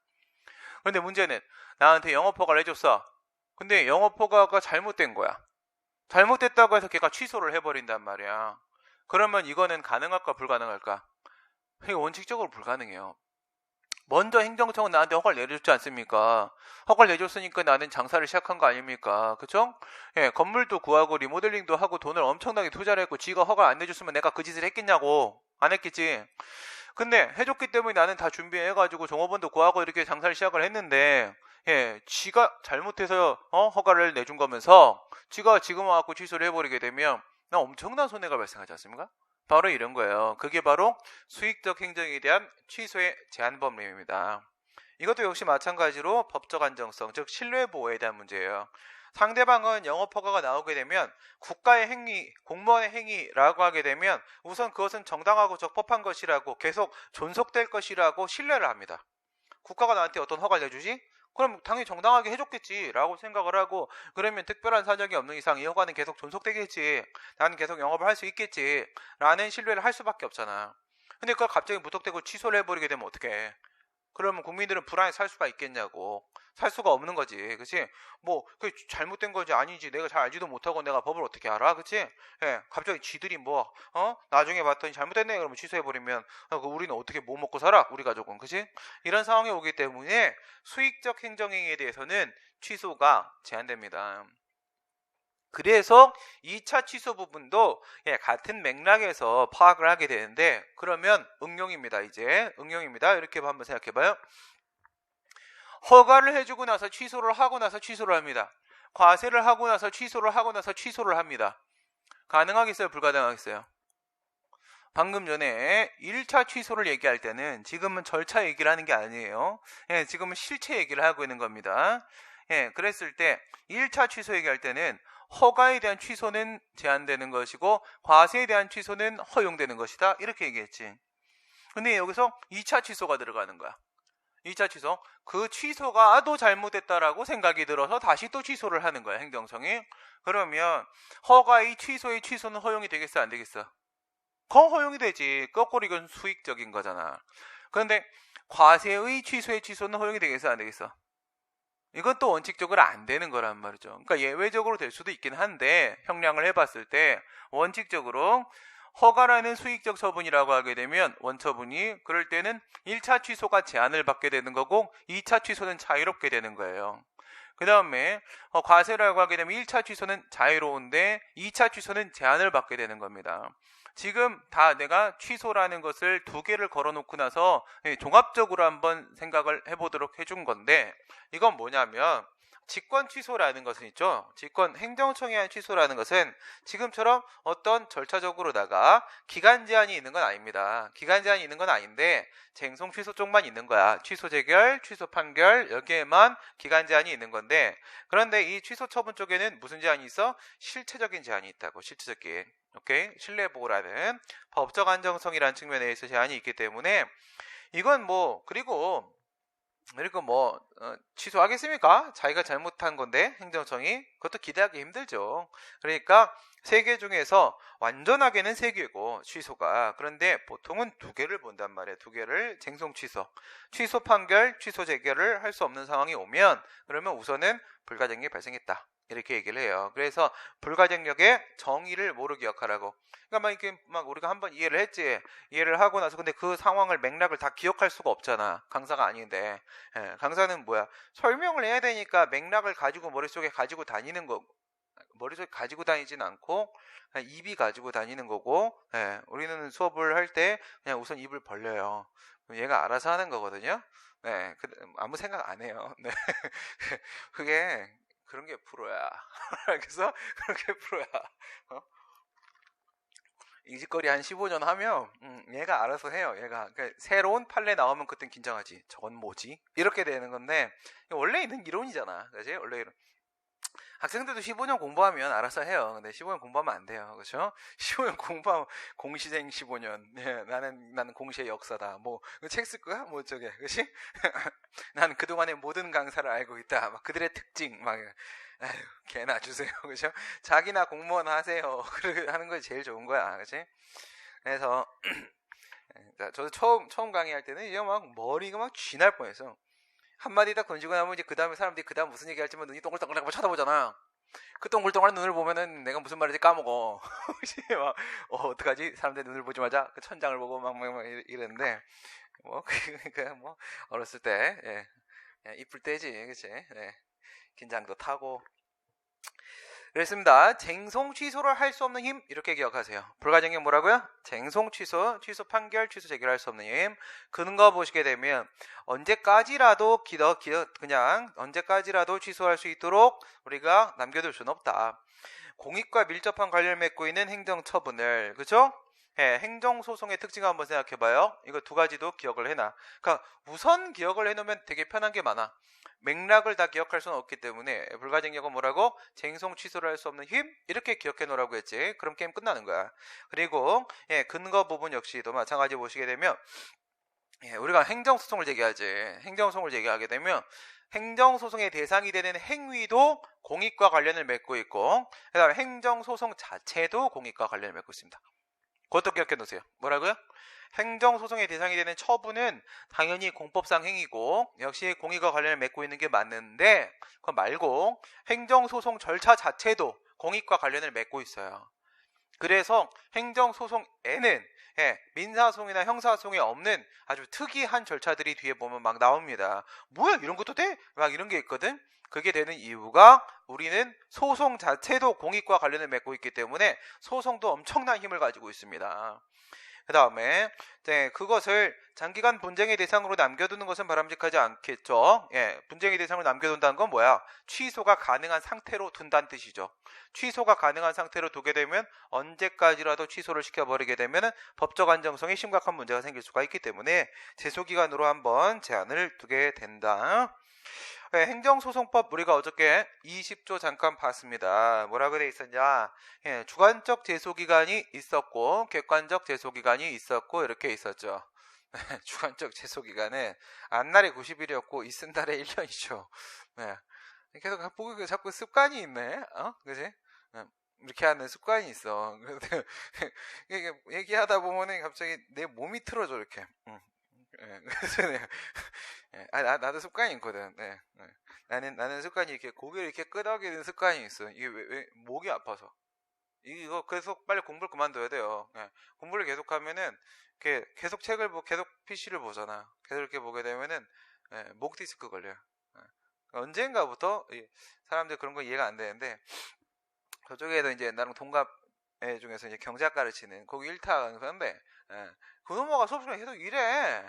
Speaker 1: 그런데 문제는 나한테 영업허가를 해줬어. 근데 영업허가가 잘못된 거야. 잘못됐다고 해서 걔가 취소를 해버린단 말이야. 그러면 이거는 가능할까 불가능할까? 이게 원칙적으로 불가능해요. 먼저 행정청은 나한테 허가를 내려줬지 않습니까? 허가를 내줬으니까 나는 장사를 시작한 거 아닙니까? 그쵸? 건물도 구하고 리모델링도 하고 돈을 엄청나게 투자를 했고 지가 허가를 안 내줬으면 내가 그 짓을 했겠냐고. 안 했겠지. 근데 해줬기 때문에 나는 다 준비해가지고 종업원도 구하고 이렇게 장사를 시작을 했는데 지가 잘못해서 허가를 내준 거면서 지가 지금 와갖고 취소를 해버리게 되면 나 엄청난 손해가 발생하지 않습니까? 바로 이런 거예요. 그게 바로 수익적 행정에 대한 취소의 제한 법률입니다. 이것도 역시 마찬가지로 법적 안정성, 즉 신뢰보호에 대한 문제예요. 상대방은 영업허가가 나오게 되면 국가의 행위, 공무원의 행위라고 하게 되면 우선 그것은 정당하고 적법한 것이라고 계속 존속될 것이라고 신뢰를 합니다. 국가가 나한테 어떤 허가를 내주지? 그럼 당연히 정당하게 해줬겠지 라고 생각을 하고 그러면 특별한 사정이 없는 이상 이 허가는 계속 존속되겠지, 나는 계속 영업을 할 수 있겠지 라는 신뢰를 할 수밖에 없잖아. 근데 그걸 갑자기 무턱대고 취소를 해버리게 되면 어떡해. 그러면 국민들은 불안에 살 수가 있겠냐고. 살 수가 없는 거지. 그치? 뭐, 그게 잘못된 거지. 아니지. 내가 잘 알지도 못하고 내가 법을 어떻게 알아? 그치? 예, 갑자기 지들이 뭐, 나중에 봤더니 잘못됐네. 그러면 취소해버리면, 우리는 어떻게 뭐 먹고 살아? 우리 가족은. 그치? 이런 상황이 오기 때문에 수익적 행정행위에 대해서는 취소가 제한됩니다. 그래서 2차 취소 부분도 같은 맥락에서 파악을 하게 되는데, 그러면 응용입니다. 이제 응용입니다. 이렇게 한번 생각해봐요. 허가를 해주고 나서 취소를 하고 나서 취소를 합니다. 과세를 하고 나서 취소를 하고 나서 취소를 합니다. 가능하겠어요? 불가능하겠어요? 방금 전에 1차 취소를 얘기할 때는 지금은 절차 얘기를 하는 게 아니에요. 지금은 실체 얘기를 하고 있는 겁니다. 그랬을 때 1차 취소 얘기할 때는 허가에 대한 취소는 제한되는 것이고 과세에 대한 취소는 허용되는 것이다. 이렇게 얘기했지. 근데 여기서 2차 취소가 들어가는 거야. 2차 취소. 그 취소가 또 잘못됐다라고 생각이 들어서 다시 또 취소를 하는 거야. 행정청이. 그러면 허가의 취소의 취소는 허용이 되겠어? 안 되겠어? 허용이 되지. 거꾸로 이건 수익적인 거잖아. 그런데 과세의 취소의 취소는 허용이 되겠어? 안 되겠어? 이건 또 원칙적으로 안 되는 거란 말이죠. 그러니까 예외적으로 될 수도 있긴 한데 형량을 해봤을 때 원칙적으로 허가라는 수익적 처분이라고 하게 되면 원처분이 그럴 때는 1차 취소가 제한을 받게 되는 거고 2차 취소는 자유롭게 되는 거예요. 그 다음에 과세라고 하게 되면 1차 취소는 자유로운데 2차 취소는 제한을 받게 되는 겁니다. 지금 다 내가 취소라는 것을 두 개를 걸어놓고 나서 종합적으로 한번 생각을 해보도록 해준 건데 이건 뭐냐면 직권 취소라는 것은 있죠. 직권 행정청에 의한 취소라는 것은 지금처럼 어떤 절차적으로다가 기간 제한이 있는 건 아닙니다. 기간 제한이 있는 건 아닌데 쟁송 취소 쪽만 있는 거야. 취소 재결, 취소 판결 여기에만 기간 제한이 있는 건데 그런데 이 취소 처분 쪽에는 무슨 제한이 있어? 실체적인 제한이 있다고. 실체적인. 오케이? 신뢰보호라는 법적 안정성이라는 측면에 있어 제한이 있기 때문에 이건 뭐 그리고 취소하겠습니까? 자기가 잘못한 건데 행정청이 그것도 기대하기 힘들죠. 그러니까 세 개 중에서 완전하게는 세 개고 취소가 그런데 보통은 두 개를 본단 말이에요. 두 개를 쟁송 취소, 취소 판결, 취소 재결을 할 수 없는 상황이 오면 그러면 우선은 불가증력이 발생했다. 이렇게 얘기를 해요. 그래서 불가증력의 정의를 뭐로 기억하라고. 그러니까 이렇게 우리가 한번 이해를 했지. 이해를 하고 나서 근데 그 상황을 맥락을 다 기억할 수가 없잖아. 강사가 아닌데. 강사는 뭐야? 설명을 해야 되니까 맥락을 가지고 머릿속에 가지고 다니는 거. 머릿속에 가지고 다니진 않고 그냥 입이 가지고 다니는 거고. 우리는 수업을 할 때 그냥 우선 입을 벌려요. 얘가 알아서 하는 거거든요. 아무 생각 안 해요. 네. 그게 그런 게 프로야. 그래서 그런 게 프로야. 이 짓거리 한 15년 하면 얘가 알아서 해요. 얘가 그러니까 새로운 판례 나오면 그땐 긴장하지. 저건 뭐지? 이렇게 되는 건데 원래 있는 이론이잖아. 그지? 원래 이론. 학생들도 15년 공부하면 알아서 해요. 근데 15년 공부하면 안 돼요. 그렇죠? 15년 공부하면 공시생 15년. 나는 공시의 역사다. 뭐 책 쓸 거야? 뭐 저게. 그렇지? 나는 그동안의 모든 강사를 알고 있다. 막 그들의 특징 막 아유, 개나 주세요. 그죠? 자기나 공무원 하세요. 그렇게 하는 게 제일 좋은 거야. 그치? 그래서, 저도 처음 강의할 때는 이제 막 머리가 막 쥐날 뻔했어. 한마디 딱 던지고 나면 이제 그 다음에 사람들이 그 다음 무슨 얘기 할지만 눈이 동글동글 쳐다보잖아. 그 동글동글한 눈을 보면은 내가 무슨 말인지 까먹어. 막, 어떡하지? 사람들 눈을 보지 마자. 그 천장을 보고 막 이랬는데, 뭐, 어렸을 때, 이쁠 때지. 그치? 긴장도 타고 그랬습니다. 쟁송 취소를 할 수 없는 힘 이렇게 기억하세요. 불가증력 뭐라고요? 쟁송 취소, 취소 판결, 취소 재결할 수 없는 힘. 근거 보시게 되면 언제까지라도 그냥 언제까지라도 취소할 수 있도록 우리가 남겨둘 수는 없다. 공익과 밀접한 관련을 맺고 있는 행정처분을 그죠? 행정소송의 특징 한번 생각해봐요. 이거 두 가지도 기억을 해놔. 그러니까 우선 기억을 해놓으면 되게 편한 게 많아. 맥락을 다 기억할 수는 없기 때문에 불가증력은 뭐라고? 쟁송 취소를 할 수 없는 힘? 이렇게 기억해 놓으라고 했지. 그럼 게임 끝나는 거야. 그리고 근거 부분 역시도 마찬가지 보시게 되면 우리가 행정소송을 제기하지. 행정소송을 제기하게 되면 행정소송의 대상이 되는 행위도 공익과 관련을 맺고 있고 그 다음에 행정소송 자체도 공익과 관련을 맺고 있습니다. 그것도 기억해 놓으세요. 뭐라고요? 행정소송의 대상이 되는 처분은 당연히 공법상 행위고 역시 공익과 관련을 맺고 있는 게 맞는데 그거 말고 행정소송 절차 자체도 공익과 관련을 맺고 있어요. 그래서 행정소송에는 민사소송이나 형사소송에 없는 아주 특이한 절차들이 뒤에 보면 막 나옵니다. 뭐야 이런 것도 돼? 막 이런 게 있거든. 그게 되는 이유가 우리는 소송 자체도 공익과 관련을 맺고 있기 때문에 소송도 엄청난 힘을 가지고 있습니다. 그 다음에 그것을 장기간 분쟁의 대상으로 남겨두는 것은 바람직하지 않겠죠. 분쟁의 대상으로 남겨둔다는 건 뭐야? 취소가 가능한 상태로 둔다는 뜻이죠. 취소가 가능한 상태로 두게 되면 언제까지라도 취소를 시켜버리게 되면 법적 안정성에 심각한 문제가 생길 수가 있기 때문에 제소기간으로 한번 제한을 두게 된다. 행정소송법 우리가 어저께 20조 잠깐 봤습니다. 뭐라고 돼 있었냐? 주관적 제소기간이 있었고 객관적 제소기간이 있었고 이렇게 있었죠. 주관적 제소기간은 안날이 90일이었고 있은 날에 1년이죠. 계속 보고 자꾸 습관이 있네. 그지? 이렇게 하는 습관이 있어. 얘기하다 보면은 갑자기 내 몸이 틀어져 이렇게. 그래서 나도 습관이 있거든. 나는 습관이 이렇게 고개를 이렇게 끄덕이는 습관이 있어. 이게 왜 목이 아파서. 이거 계속 빨리 공부를 그만둬야 돼요. 공부를 계속하면은 계속 책을 계속 PC를 보잖아. 계속 이렇게 보게 되면은 목 디스크 걸려요. 언젠가부터 사람들 그런 거 이해가 안 되는데 저쪽에도 이제 나랑 동갑 애 중에서 이제 경제학 가르치는 거기 1타 선배 그 놈아가 수업 시간에 계속 이래.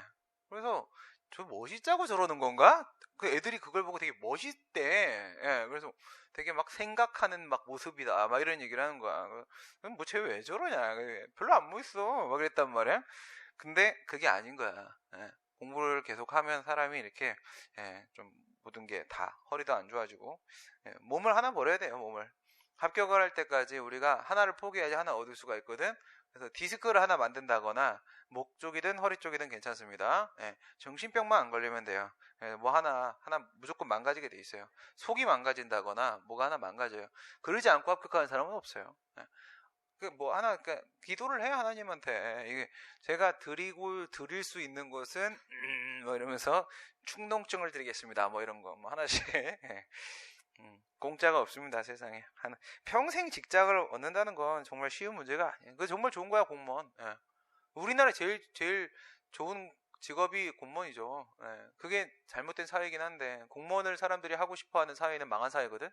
Speaker 1: 그래서 저 멋있자고 저러는 건가? 그 애들이 그걸 보고 되게 멋있대. 그래서 되게 막 생각하는 막 모습이다. 막 이런 얘기를 하는 거야. 뭐 쟤 왜 저러냐? 별로 안 멋있어. 막 그랬단 말이야. 근데 그게 아닌 거야. 공부를 계속하면 사람이 이렇게 좀 모든 게 다 허리도 안 좋아지고 몸을 하나 버려야 돼요. 몸을 합격을 할 때까지 우리가 하나를 포기해야지 하나 얻을 수가 있거든. 그래서 디스크를 하나 만든다거나 목 쪽이든 허리 쪽이든 괜찮습니다. 정신병만 안 걸리면 돼요. 뭐 하나 무조건 망가지게 돼 있어요. 속이 망가진다거나 뭐가 하나 망가져요. 그러지 않고 합격하는 사람은 없어요. 그러니까 기도를 해 하나님한테. 이게 제가 드릴 수 있는 것은 뭐 이러면서 충동증을 드리겠습니다. 뭐 이런 거 뭐 하나씩. 공짜가 없습니다. 세상에. 평생 직장을 얻는다는 건 정말 쉬운 문제가 아니에요. 그거 정말 좋은 거야, 공무원. 우리나라에 제일 좋은 직업이 공무원이죠. 그게 잘못된 사회이긴 한데 공무원을 사람들이 하고 싶어하는 사회는 망한 사회거든.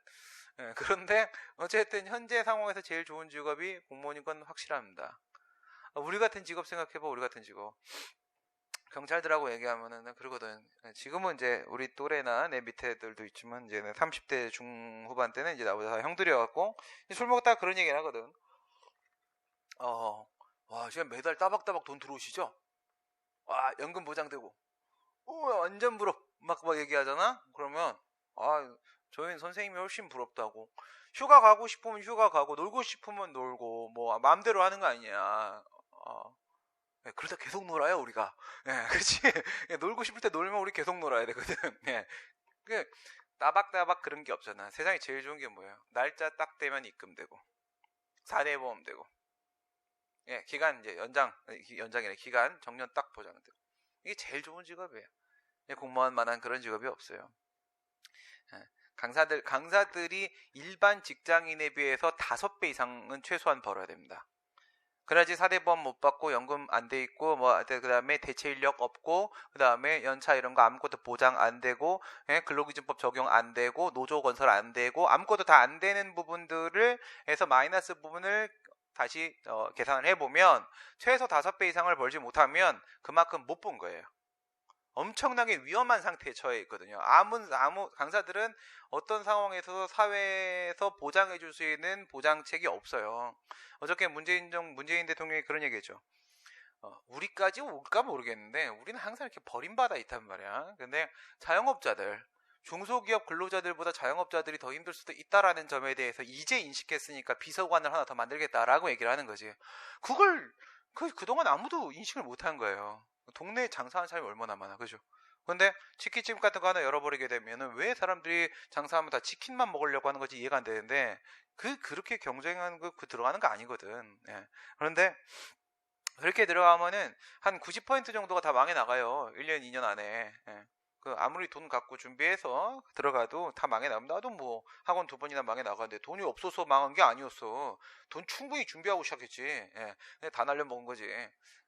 Speaker 1: 그런데 어쨌든 현재 상황에서 제일 좋은 직업이 공무원인 건 확실합니다. 우리 같은 직업 생각해봐. 우리 같은 직업. 경찰들하고 얘기하면은 그러거든. 지금은 이제 우리 또래나 내 밑에 애들도 있지만 이제 30대 중후반 때는 이제 나보다 다 형들이어갖고 술 먹다가 그런 얘기를 하거든. 와 지금 매달 따박따박 돈 들어오시죠? 와 연금 보장되고 완전 부럽 막 얘기하잖아. 그러면 저희는 선생님이 훨씬 부럽다고. 휴가 가고 싶으면 휴가 가고 놀고 싶으면 놀고 뭐 마음대로 하는 거 아니냐. 그러다 계속 놀아요 우리가. 그렇지. 놀고 싶을 때 놀면 우리 계속 놀아야 되거든. 따박따박 그런 게 없잖아. 세상에 제일 좋은 게 뭐예요? 날짜 딱 되면 입금되고 4대 보험 되고 기간 이제 연장이래. 기간 정년 딱 보장되고. 이게 제일 좋은 직업이에요. 공무원만한 그런 직업이 없어요. 강사들이 일반 직장인에 비해서 5배 이상은 최소한 벌어야 됩니다. 그래야지 4대 보험 못 받고 연금 안 돼 있고 그 다음에 대체 인력 없고 그 다음에 연차 이런 거 아무것도 보장 안 되고 근로기준법 적용 안 되고 노조 건설 안 되고 아무것도 다 안 되는 부분들을 해서 마이너스 부분을 다시 계산을 해보면 최소 5배 이상을 벌지 못하면 그만큼 못 본 거예요. 엄청나게 위험한 상태에 처해 있거든요. 강사들은 어떤 상황에서 사회에서 보장해 줄 수 있는 보장책이 없어요. 어저께 문재인 대통령이 그런 얘기했죠. 우리까지 올까 모르겠는데 우리는 항상 이렇게 버림받아 있단 말이야. 근데 자영업자들, 중소기업 근로자들보다 자영업자들이 더 힘들 수도 있다라는 점에 대해서 이제 인식했으니까 비서관을 하나 더 만들겠다라고 얘기를 하는 거지. 그동안 아무도 인식을 못한 거예요. 동네에 장사하는 사람이 얼마나 많아, 그죠? 근데 치킨집 같은 거 하나 열어버리게 되면은 왜 사람들이 장사하면 다 치킨만 먹으려고 하는 건지 이해가 안 되는데 그렇게 경쟁하는 거 들어가는 거 아니거든. 그런데 그렇게 들어가면은 한 90% 정도가 다 망해 나가요. 1년, 2년 안에. 예. 그 아무리 돈 갖고 준비해서 들어가도 다 망해 나가면 나도 뭐 학원 2번이나 망해 나가는데 돈이 없어서 망한 게 아니었어. 돈 충분히 준비하고 시작했지. 예. 근데 다 날려먹은 거지.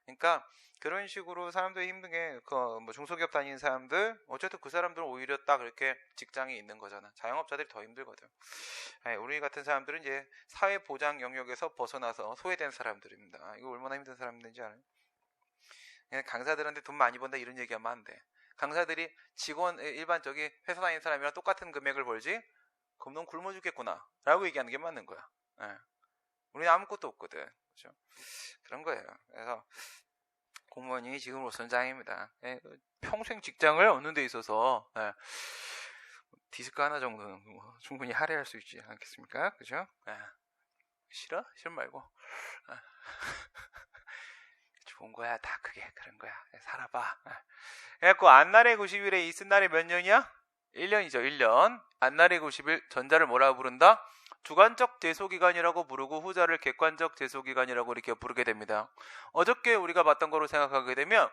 Speaker 1: 그러니까 그런 식으로 사람들이 힘든 게 그 뭐 중소기업 다니는 사람들 어쨌든 그 사람들은 오히려 딱 그렇게 직장이 있는 거잖아. 자영업자들이 더 힘들거든. 예, 우리 같은 사람들은 이제 사회보장 영역에서 벗어나서 소외된 사람들입니다. 이거 얼마나 힘든 사람들인지 알아요? 그냥 강사들한테 돈 많이 번다 이런 얘기하면 안 돼. 강사들이 직원 일반적인 회사 다니는 사람이랑 똑같은 금액을 벌지? 그럼 넌 굶어 죽겠구나 라고 얘기하는 게 맞는 거야. 예. 우리는 아무것도 없거든. 그렇죠? 그런 거예요. 그래서 공무원이 지금으로서는 짱입니다. 예, 평생 직장을 얻는 데 있어서 디스크 하나 정도는 뭐 충분히 할애할 수 있지 않겠습니까? 그죠? 싫어? 싫어 말고 좋은 거야. 다 그게 그런 거야. 살아봐. 그래갖고 안날의 90일에 이튿날이 몇 년이야? 1년이죠. 1년. 안날의 90일 전자를 뭐라고 부른다? 주관적 제소기간이라고 부르고 후자를 객관적 제소기간이라고 이렇게 부르게 됩니다. 어저께 우리가 봤던 거로 생각하게 되면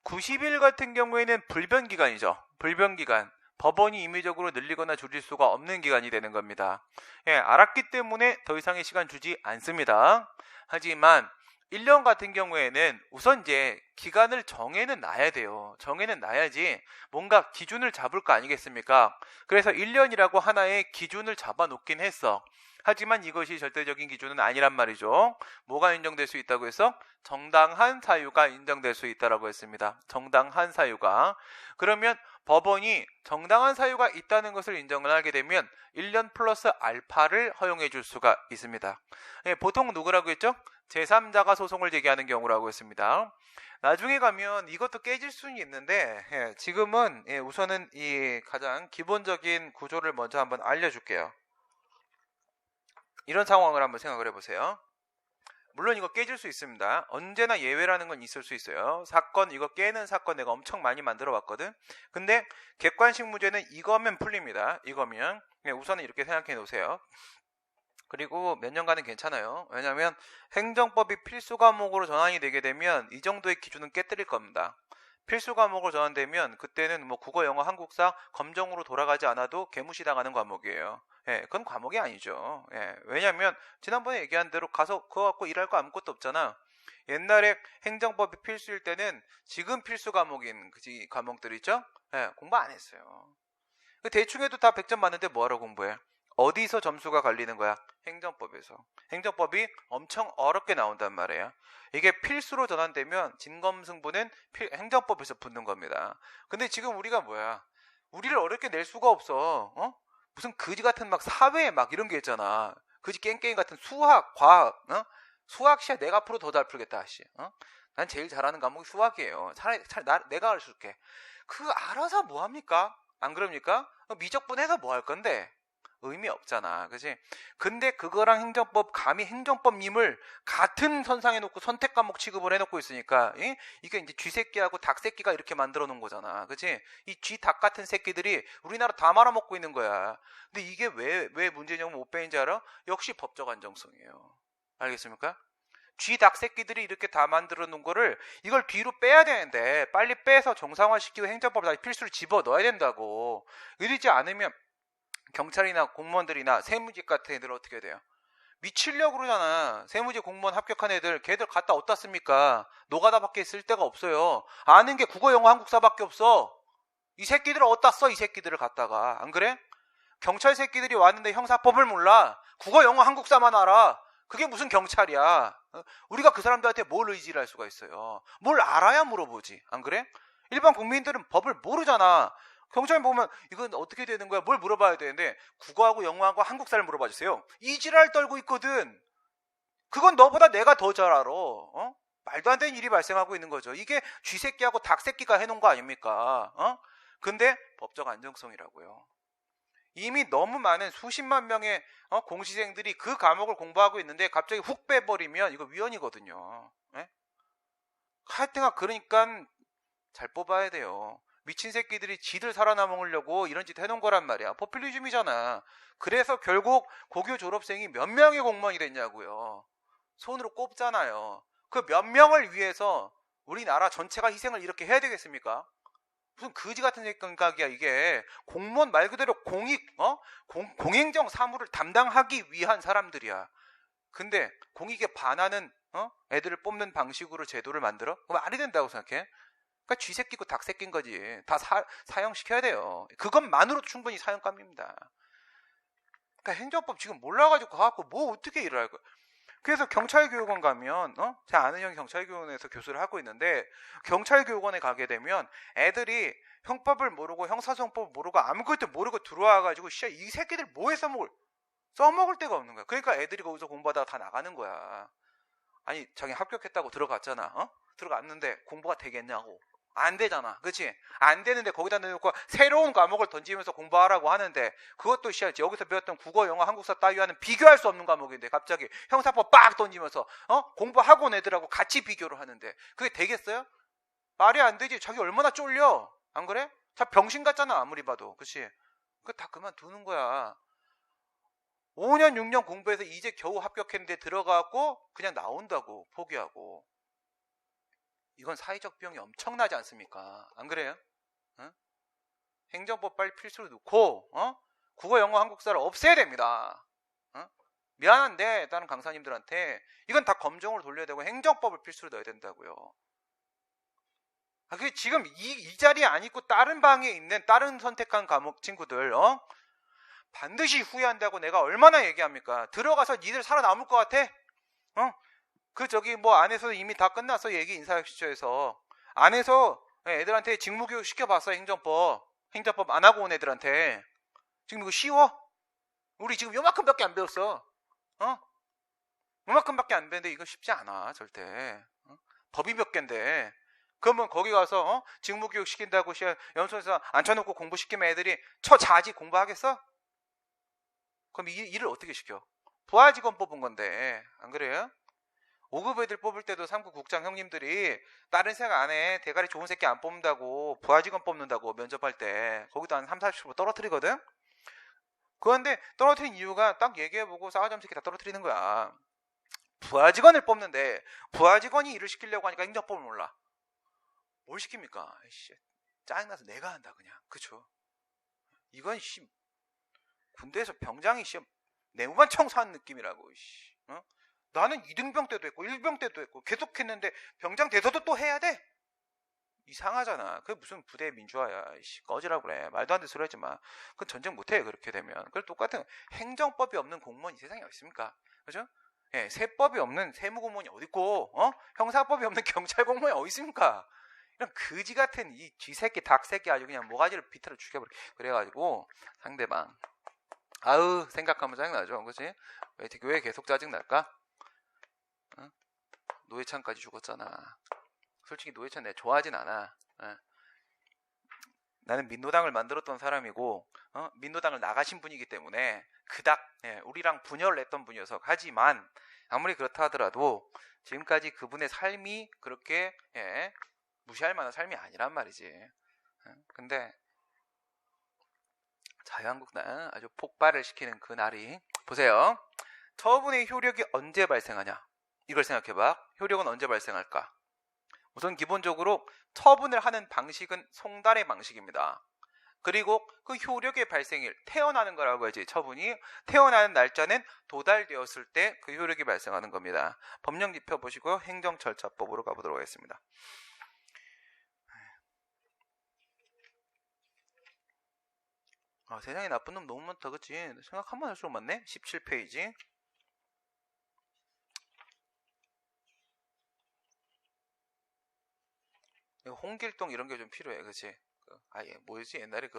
Speaker 1: 90일 같은 경우에는 불변기간이죠. 불변기간. 법원이 임의적으로 늘리거나 줄일 수가 없는 기간이 되는 겁니다. 예, 알았기 때문에 더 이상의 시간 주지 않습니다. 하지만 1년 같은 경우에는 우선 이제 기간을 정해는 놔야 돼요. 정해는 놔야지 뭔가 기준을 잡을 거 아니겠습니까? 그래서 1년이라고 하나의 기준을 잡아놓긴 했어. 하지만 이것이 절대적인 기준은 아니란 말이죠. 뭐가 인정될 수 있다고 해서? 정당한 사유가 인정될 수 있다고 했습니다. 정당한 사유가. 그러면 법원이 정당한 사유가 있다는 것을 인정을 하게 되면 1년 플러스 알파를 허용해 줄 수가 있습니다. 예, 보통 누구라고 했죠? 제3자가 소송을 제기하는 경우라고 했습니다. 나중에 가면 이것도 깨질 수는 있는데 지금은 우선은 이 가장 기본적인 구조를 먼저 한번 알려줄게요. 이런 상황을 한번 생각을 해보세요. 물론 이거 깨질 수 있습니다. 언제나 예외라는 건 있을 수 있어요. 사건 이거 깨는 사건 내가 엄청 많이 만들어 봤거든. 근데 객관식 무죄는 이거면 풀립니다. 이거면 우선은 이렇게 생각해 놓으세요. 그리고 몇 년간은 괜찮아요. 왜냐하면 행정법이 필수 과목으로 전환이 되게 되면 이 정도의 기준은 깨뜨릴 겁니다. 필수 과목으로 전환되면 그때는 뭐 국어, 영어, 한국사 검정으로 돌아가지 않아도 개무시 당하는 과목이에요. 예, 그건 과목이 아니죠. 예, 왜냐하면 지난번에 얘기한 대로 가서 그거 갖고 일할 거 아무것도 없잖아. 옛날에 행정법이 필수일 때는 지금 필수 과목인 그 과목들 있죠? 예, 공부 안 했어요. 대충 해도 다 100점 맞는데 뭐하러 공부해? 어디서 점수가 갈리는 거야? 행정법에서. 행정법이 엄청 어렵게 나온단 말이에요. 이게 필수로 전환되면 진검승부는 행정법에서 붙는 겁니다. 근데 지금 우리가 뭐야? 우리를 어렵게 낼 수가 없어. 무슨 그지 같은 막 사회 막 이런 게 있잖아. 그지 깽깽이 같은 수학, 과학, 수학 시야 내가 앞으로 더 잘 풀겠다, 씨. 난 제일 잘하는 과목이 수학이에요. 차라리 내가 가르쳐줄게. 그 알아서 뭐 합니까? 안 그럽니까? 미적분해서 뭐 할 건데? 의미 없잖아. 그치? 근데 그거랑 행정법, 감히 행정법님을 같은 선상에 놓고 선택 과목 취급을 해놓고 있으니까, 이게 이제 쥐새끼하고 닭새끼가 이렇게 만들어 놓은 거잖아. 그치? 이 쥐닭 같은 새끼들이 우리나라 다 말아먹고 있는 거야. 근데 이게 왜 문제냐면 못 빼인지 알아? 역시 법적 안정성이에요. 알겠습니까? 쥐닭 새끼들이 이렇게 다 만들어 놓은 거를 이걸 뒤로 빼야 되는데 빨리 빼서 정상화시키고 행정법 다 필수를 집어 넣어야 된다고. 이러지 않으면 경찰이나 공무원들이나 세무직 같은 애들 어떻게 돼요? 미치려고 그러잖아. 세무직 공무원 합격한 애들 걔들 갖다 어디다 씁니까? 노가다밖에 쓸 데가 없어요. 아는 게 국어, 영어, 한국사밖에 없어. 이 새끼들을 어디다 써? 이 새끼들을 갖다가. 안 그래? 경찰 새끼들이 왔는데 형사법을 몰라. 국어, 영어, 한국사만 알아. 그게 무슨 경찰이야. 우리가 그 사람들한테 뭘 의지를 할 수가 있어요. 뭘 알아야 물어보지. 안 그래? 일반 국민들은 법을 모르잖아. 경찰 보면 이건 어떻게 되는 거야? 뭘 물어봐야 되는데 국어하고 영어하고 한국사를 물어봐 주세요. 이 지랄 떨고 있거든. 그건 너보다 내가 더 잘 알아. 말도 안 되는 일이 발생하고 있는 거죠. 이게 쥐새끼하고 닭새끼가 해놓은 거 아닙니까? 근데 법적 안정성이라고요. 이미 너무 많은 수십만 명의 공시생들이 그 과목을 공부하고 있는데 갑자기 훅 빼버리면 이거 위헌이거든요. 하여튼가 그러니까 잘 뽑아야 돼요. 미친 새끼들이 지들 살아남으려고 이런 짓 해놓은 거란 말이야. 포퓰리즘이잖아. 그래서 결국 고교 졸업생이 몇 명의 공무원이 됐냐고요. 손으로 꼽잖아요. 그 몇 명을 위해서 우리나라 전체가 희생을 이렇게 해야 되겠습니까? 무슨 거지 같은 생각이야 이게. 공무원 말 그대로 공행정 사무를 담당하기 위한 사람들이야. 근데 공익에 반하는 애들을 뽑는 방식으로 제도를 만들어? 그거 말이 된다고 생각해? 그러니까 쥐새끼고 닭새끼인 거지. 다 사형시켜야 돼요. 그것만으로도 충분히 사형감입니다. 그러니까 행정법 지금 몰라가지고 가갖고 뭐 어떻게 일을 할 거야. 그래서 경찰교육원 가면 제가 아는 형이 경찰교육원에서 교수를 하고 있는데, 경찰교육원에 가게 되면 애들이 형법을 모르고 형사소송법을 모르고 아무것도 모르고 들어와가지고 이 새끼들 뭐에 써먹을 데가 없는 거야. 그러니까 애들이 거기서 공부하다가 다 나가는 거야. 아니 자기 합격했다고 들어갔잖아. 들어갔는데 공부가 되겠냐고. 안 되잖아. 그치? 안 되는데 거기다 넣어놓고 새로운 과목을 던지면서 공부하라고 하는데, 그것도 여기서 배웠던 국어, 영어, 한국사 따위와는 비교할 수 없는 과목인데 갑자기 형사법 빡 던지면서 공부하고 애들하고 같이 비교를 하는데 그게 되겠어요? 말이 안 되지. 자기 얼마나 쫄려. 안 그래? 다 병신 같잖아 아무리 봐도. 그치? 그거 다 그만두는 거야. 5년 6년 공부해서 이제 겨우 합격했는데 들어가고 그냥 나온다고 포기하고. 이건 사회적 비용이 엄청나지 않습니까? 안 그래요? 행정법 빨리 필수로 넣고 국어, 영어, 한국사를 없애야 됩니다. 미안한데 다른 강사님들한테 이건 다 검정으로 돌려야 되고 행정법을 필수로 넣어야 된다고요. 그게 지금 이 자리에 안 있고 다른 방에 있는 다른 선택한 과목 친구들 반드시 후회한다고 내가 얼마나 얘기합니까? 들어가서 니들 살아남을 것 같아? 안에서 이미 다 끝났어. 얘기 인사혁신처에서 안에서 애들한테 직무교육 시켜봤어. 행정법 안 하고 온 애들한테. 지금 이거 쉬워? 우리 지금 요만큼밖에 안 배웠어. 요만큼밖에 안 배웠는데 이거 쉽지 않아 절대. 법이 몇 갠데. 그러면 거기 가서 직무교육 시킨다고 연수에서 앉혀놓고 공부시키면 애들이 처자지 공부하겠어? 그럼 일을 어떻게 시켜? 부하직원 뽑은 건데. 안 그래요? 5급 애들 뽑을 때도 3급 국장 형님들이 다른 생각 안 해. 대가리 좋은 새끼 안 뽑는다고, 부하직원 뽑는다고 면접할 때 거기도 한 30-40% 떨어뜨리거든? 그런데 떨어뜨린 이유가 딱 얘기해보고 싸가지 없는 새끼 다 떨어뜨리는 거야. 부하직원을 뽑는데 부하직원이 일을 시키려고 하니까 행정법을 몰라. 뭘 시킵니까? 짜증나서 내가 한다 그냥. 그쵸? 이건 군대에서 병장이 내무반 청소한 느낌이라고. 나는 2등병 때도 했고 1병 때도 했고 계속 했는데 병장 돼서도 또 해야 돼? 이상하잖아. 그게 무슨 부대 민주화야. 꺼지라고 그래. 말도 안 되는 소리 하지 마. 그건 전쟁 못해 그렇게 되면. 그걸 똑같은 행정법이 없는 공무원이 세상에 어디 있습니까? 그죠? 세법이 없는 세무공무원이 어디 있고 형사법이 없는 경찰 공무원이 어디 있습니까? 이런 거지 같은 이 쥐새끼 닭새끼 아주 그냥 모가지를 비틀어 죽여버려. 그래가지고 상대방 생각하면 짜증나죠. 그치? 왜 계속 짜증날까? 노회찬까지 죽었잖아. 솔직히 노회찬 내가 좋아하진 않아. 나는 민노당을 만들었던 사람이고 민노당을 나가신 분이기 때문에 그닥 우리랑 분열을 냈던 분이어서. 하지만 아무리 그렇다 하더라도 지금까지 그분의 삶이 그렇게 무시할 만한 삶이 아니란 말이지. 근데 자유한국당 아주 폭발을 시키는 그 날이, 보세요. 처분의 효력이 언제 발생하냐, 이걸 생각해봐. 효력은 언제 발생할까? 우선 기본적으로 처분을 하는 방식은 송달의 방식입니다. 그리고 그 효력의 발생일, 태어나는 거라고 하지. 처분이 태어나는 날짜는 도달되었을 때 그 효력이 발생하는 겁니다. 법령지 펴보시고요. 행정절차법으로 가보도록 하겠습니다. 세상에 나쁜 놈 너무 많다. 그치? 생각하면 할수록 많네. 17페이지. 홍길동 이런 게 좀 필요해. 그치? 뭐였지? 옛날에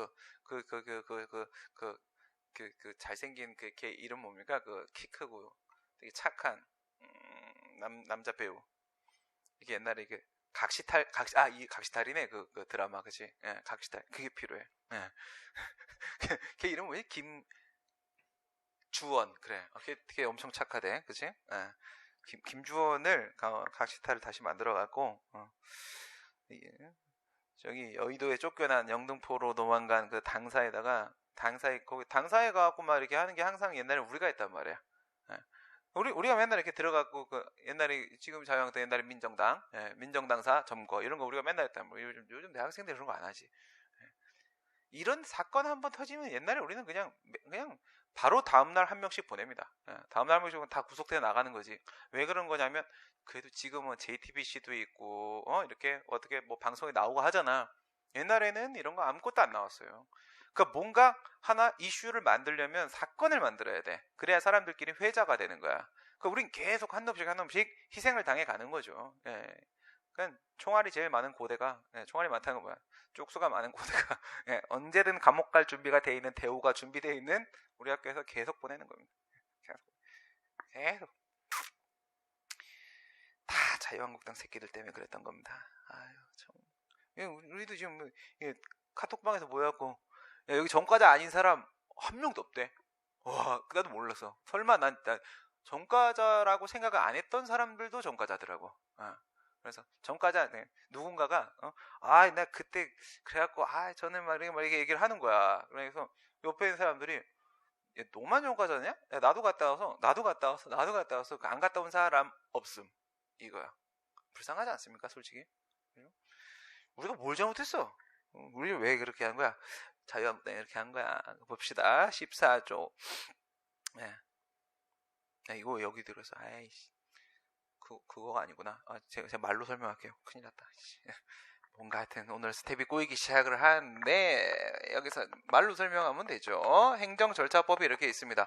Speaker 1: 잘생긴 걔 이름 뭡니까? 키 크고 되게 착한 남자 배우. 이게 옛날에 각시탈이네. 그 드라마. 그치? 각시탈. 그게 필요해. 걔 이름 뭐지? 김주원. 그래. 걔 엄청 착하대. 그치? 김주원을 각시탈을 다시 만들어갖고 저기 여의도에 쫓겨난 영등포로 도망간 그 당사에 가갖고 막 이렇게 하는 게 항상 옛날에 우리가 했단 말이야. 우리가 맨날 이렇게 들어가고 그 옛날에 지금 자유한국당 옛날에 민정당, 민정당사 점거 이런 거 우리가 맨날 했단 말이야. 요즘 대학생들 그런 거 안 하지. 이런 사건 한번 터지면 옛날에 우리는 그냥 바로 다음날 한 명씩 보냅니다. 다음날 한 명씩은 다 구속돼 나가는 거지. 왜 그런 거냐면 그래도 지금은 JTBC도 있고 이렇게 어떻게 뭐 방송에 나오고 하잖아. 옛날에는 이런 거 아무것도 안 나왔어요. 그러니까 뭔가 하나 이슈를 만들려면 사건을 만들어야 돼. 그래야 사람들끼리 회자가 되는 거야. 그러니까 우린 계속 한 놈씩 희생을 당해 가는 거죠. 그러니까 총알이 제일 많은 고대가 총알이 많다는 건 뭐야? 쪽수가 많은 고대가 언제든 감옥 갈 준비가 돼 있는 대우가 준비되어 있는 우리 학교에서 계속 보내는 겁니다. 계속 다 자유한국당 새끼들 때문에 그랬던 겁니다. 아유 참. 우리도 지금 카톡방에서 모여갖고 여기 전과자 아닌 사람 한 명도 없대. 와, 나도 몰랐어. 설마 난 전과자라고 생각을 안 했던 사람들도 전과자더라고. 그래서 전과자 누군가가 나 그때 그래갖고 저는 막 이렇게 얘기를 하는 거야. 그래서 옆에 있는 사람들이 너만 전과자냐? 나도 갔다 와서 안 갔다 온 사람 없음 이거야. 불쌍하지 않습니까, 솔직히? 우리가 뭘 잘못했어? 우리 왜 그렇게 한 거야? 자유한국당 이렇게 한 거야. 봅시다. 14조. 이거 여기 들어서 아이씨. 그거가 아니구나. 제가 말로 설명할게요. 큰일 났다. 뭔가 하여튼 오늘 스텝이 꼬이기 시작을 하는데 여기서 말로 설명하면 되죠. 행정절차법이 이렇게 있습니다.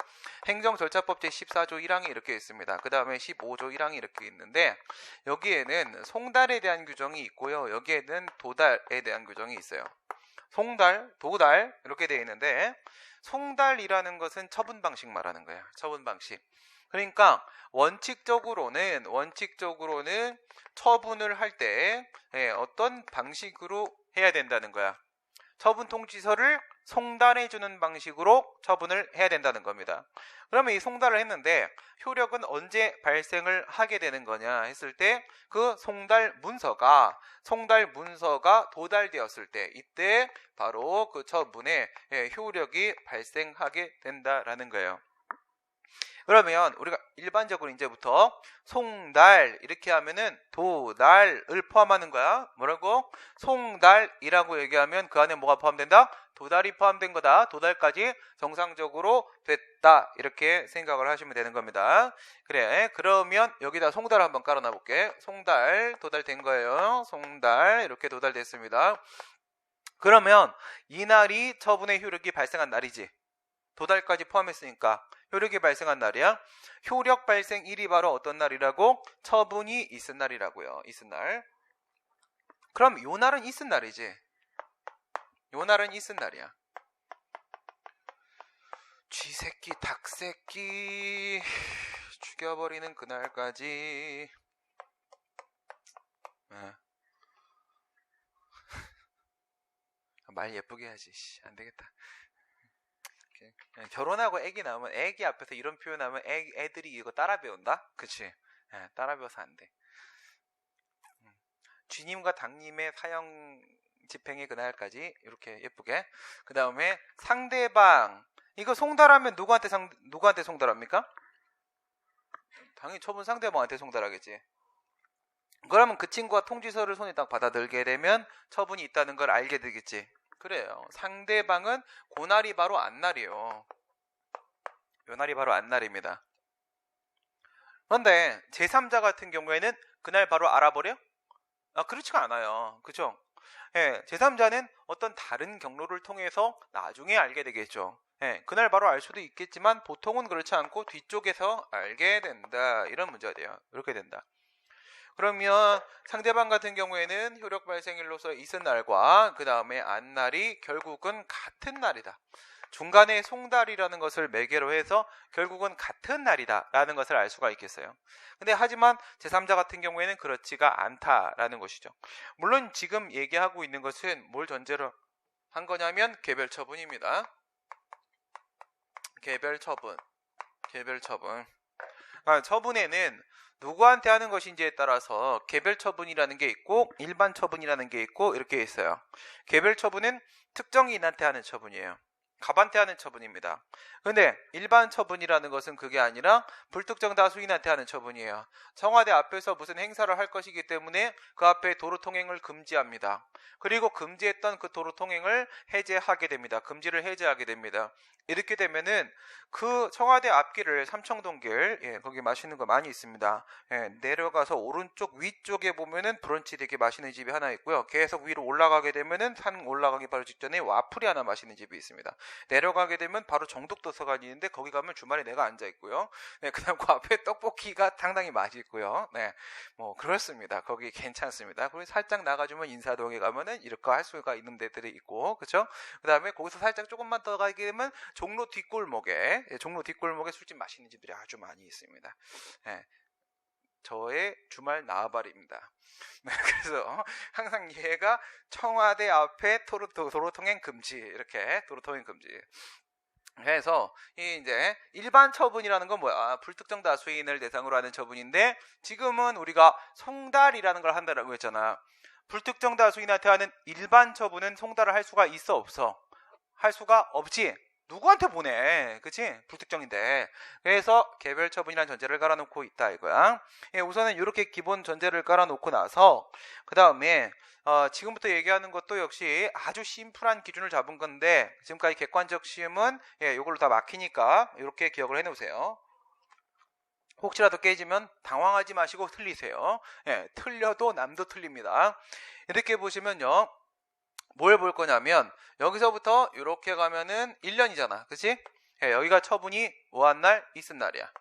Speaker 1: 행정절차법 제14조 1항이 이렇게 있습니다. 그 다음에 15조 1항이 이렇게 있는데 여기에는 송달에 대한 규정이 있고요. 여기에는 도달에 대한 규정이 있어요. 송달, 도달 이렇게 되어 있는데 송달이라는 것은 처분 방식 말하는 거예요. 처분 방식. 그러니까 원칙적으로는 처분을 할 때 어떤 방식으로 해야 된다는 거야. 처분 통지서를 송달해주는 방식으로 처분을 해야 된다는 겁니다. 그러면 이 송달을 했는데 효력은 언제 발생을 하게 되는 거냐 했을 때 그 송달 문서가 도달되었을 때 이때 바로 그 처분의 효력이 발생하게 된다라는 거예요. 그러면 우리가 일반적으로 이제부터 송달 이렇게 하면은 도달을 포함하는 거야. 뭐라고? 송달이라고 얘기하면 그 안에 뭐가 포함된다? 도달이 포함된 거다. 도달까지 정상적으로 됐다. 이렇게 생각을 하시면 되는 겁니다. 그래. 그러면 여기다 송달 한번 깔아놔 볼게. 송달 도달된 거예요. 송달 이렇게 도달됐습니다. 그러면 이날이 처분의 효력이 발생한 날이지. 도달까지 포함했으니까 효력이 발생한 날이야. 효력 발생일이 바로 어떤 날이라고? 처분이 있은 날이라고요. 있은 날. 그럼 요 날은 있은 날이지. 요 날은 있은 날이야. 쥐새끼, 닭새끼 죽여버리는 그날까지. 말 예쁘게 해야지. 안되겠다. 결혼하고 애기 나오면 애기 앞에서 이런 표현하면 애들이 이거 따라 배운다? 그치? 따라 배워서 안 돼. 쥐님과 닭님의 사형 집행의 그날까지 이렇게 예쁘게. 그 다음에 상대방 이거 송달하면 누구한테 송달합니까? 당연히 처분 상대방한테 송달하겠지. 그러면 그 친구가 통지서를 손에 딱 받아들게 되면 처분이 있다는 걸 알게 되겠지. 그래요. 상대방은 그날이 바로 안날이에요. 요날이 바로 안날입니다. 그런데 제3자 같은 경우에는 그날 바로 알아버려? 그렇지가 않아요. 그죠? 제3자는 어떤 다른 경로를 통해서 나중에 알게 되겠죠. 그날 바로 알 수도 있겠지만 보통은 그렇지 않고 뒤쪽에서 알게 된다. 이런 문제가 돼요. 이렇게 된다. 그러면 상대방 같은 경우에는 효력 발생일로서 있은 날과 그 다음에 안날이 결국은 같은 날이다. 중간에 송달이라는 것을 매개로 해서 결국은 같은 날이다 라는 것을 알 수가 있겠어요. 근데 하지만 제3자 같은 경우에는 그렇지가 않다라는 것이죠. 물론 지금 얘기하고 있는 것은 뭘 전제로 한 거냐면 개별처분입니다. 개별처분. 처분에는 누구한테 하는 것인지에 따라서 개별처분이라는 게 있고 일반처분이라는 게 있고 이렇게 있어요. 개별처분은 특정인한테 하는 처분이에요. 갑한테 하는 처분입니다. 근데 일반 처분이라는 것은 그게 아니라 불특정 다수인한테 하는 처분이에요. 청와대 앞에서 무슨 행사를 할 것이기 때문에 그 앞에 도로 통행을 금지합니다. 그리고 금지했던 그 도로 통행을 해제하게 됩니다. 금지를 해제하게 됩니다. 이렇게 되면은 그 청와대 앞길을 삼청동길, 거기 맛있는 거 많이 있습니다. 내려가서 오른쪽 위쪽에 보면은 브런치 되게 맛있는 집이 하나 있고요. 계속 위로 올라가게 되면은 산 올라가기 바로 직전에 와플이 하나 맛있는 집이 있습니다. 내려가게 되면 바로 정독도서관이 있는데 거기 가면 주말에 내가 앉아 있고요. 그다음 그 앞에 떡볶이가 상당히 맛있고요. 뭐 그렇습니다. 거기 괜찮습니다. 그리고 살짝 나가주면 인사동에 가면은 이렇게 할 수가 있는 데들이 있고, 그렇죠? 그다음에 거기서 살짝 조금만 더 가게 되면 종로 뒷골목에 술집 맛있는 집들이 아주 많이 있습니다. 저의 주말 나와바리입니다. 그래서 항상 얘가 청와대 앞에 도로 통행 금지, 이렇게 도로 통행 금지. 그래서 이제 일반 처분이라는 건 뭐야? 불특정 다수인을 대상으로 하는 처분인데, 지금은 우리가 송달이라는 걸 한다라고 했잖아. 불특정 다수인한테 하는 일반 처분은 송달을 할 수가 있어, 없어? 할 수가 없지. 누구한테 보내? 그치? 불특정인데. 그래서 개별 처분이라는 전제를 깔아놓고 있다 이거야. 우선은 이렇게 기본 전제를 깔아놓고 나서 그 다음에 지금부터 얘기하는 것도 역시 아주 심플한 기준을 잡은 건데, 지금까지 객관적 시험은 이걸로 다 막히니까 이렇게 기억을 해놓으세요. 혹시라도 깨지면 당황하지 마시고 틀리세요. 틀려도 남도 틀립니다. 이렇게 보시면요, 뭘 볼 거냐면 여기서부터 이렇게 가면은 1년이잖아, 그치? 여기가 처분이 뭐한 날? 있은 날이야.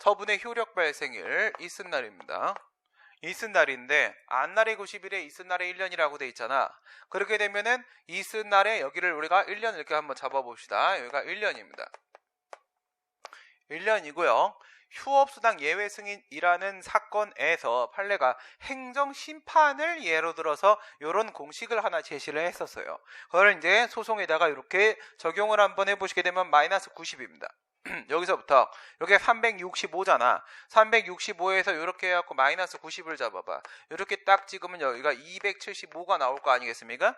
Speaker 1: 처분의 효력 발생일 있은 날입니다. 있은 날인데 안날의 90일에 있은 날의 1년이라고 돼 있잖아. 그렇게 되면은 있은 날에 여기를 우리가 1년 이렇게 한번 잡아봅시다. 여기가 1년입니다. 1년이고요. 휴업수당 예외 승인이라는 사건에서 판례가 행정심판을 예로 들어서 이런 공식을 하나 제시를 했었어요. 그걸 이제 소송에다가 이렇게 적용을 한번 해보시게 되면 마이너스 90입니다. 여기서부터 여기가 365잖아. 365에서 이렇게 해갖고 마이너스 90을 잡아봐. 이렇게 딱 찍으면 여기가 275가 나올 거 아니겠습니까?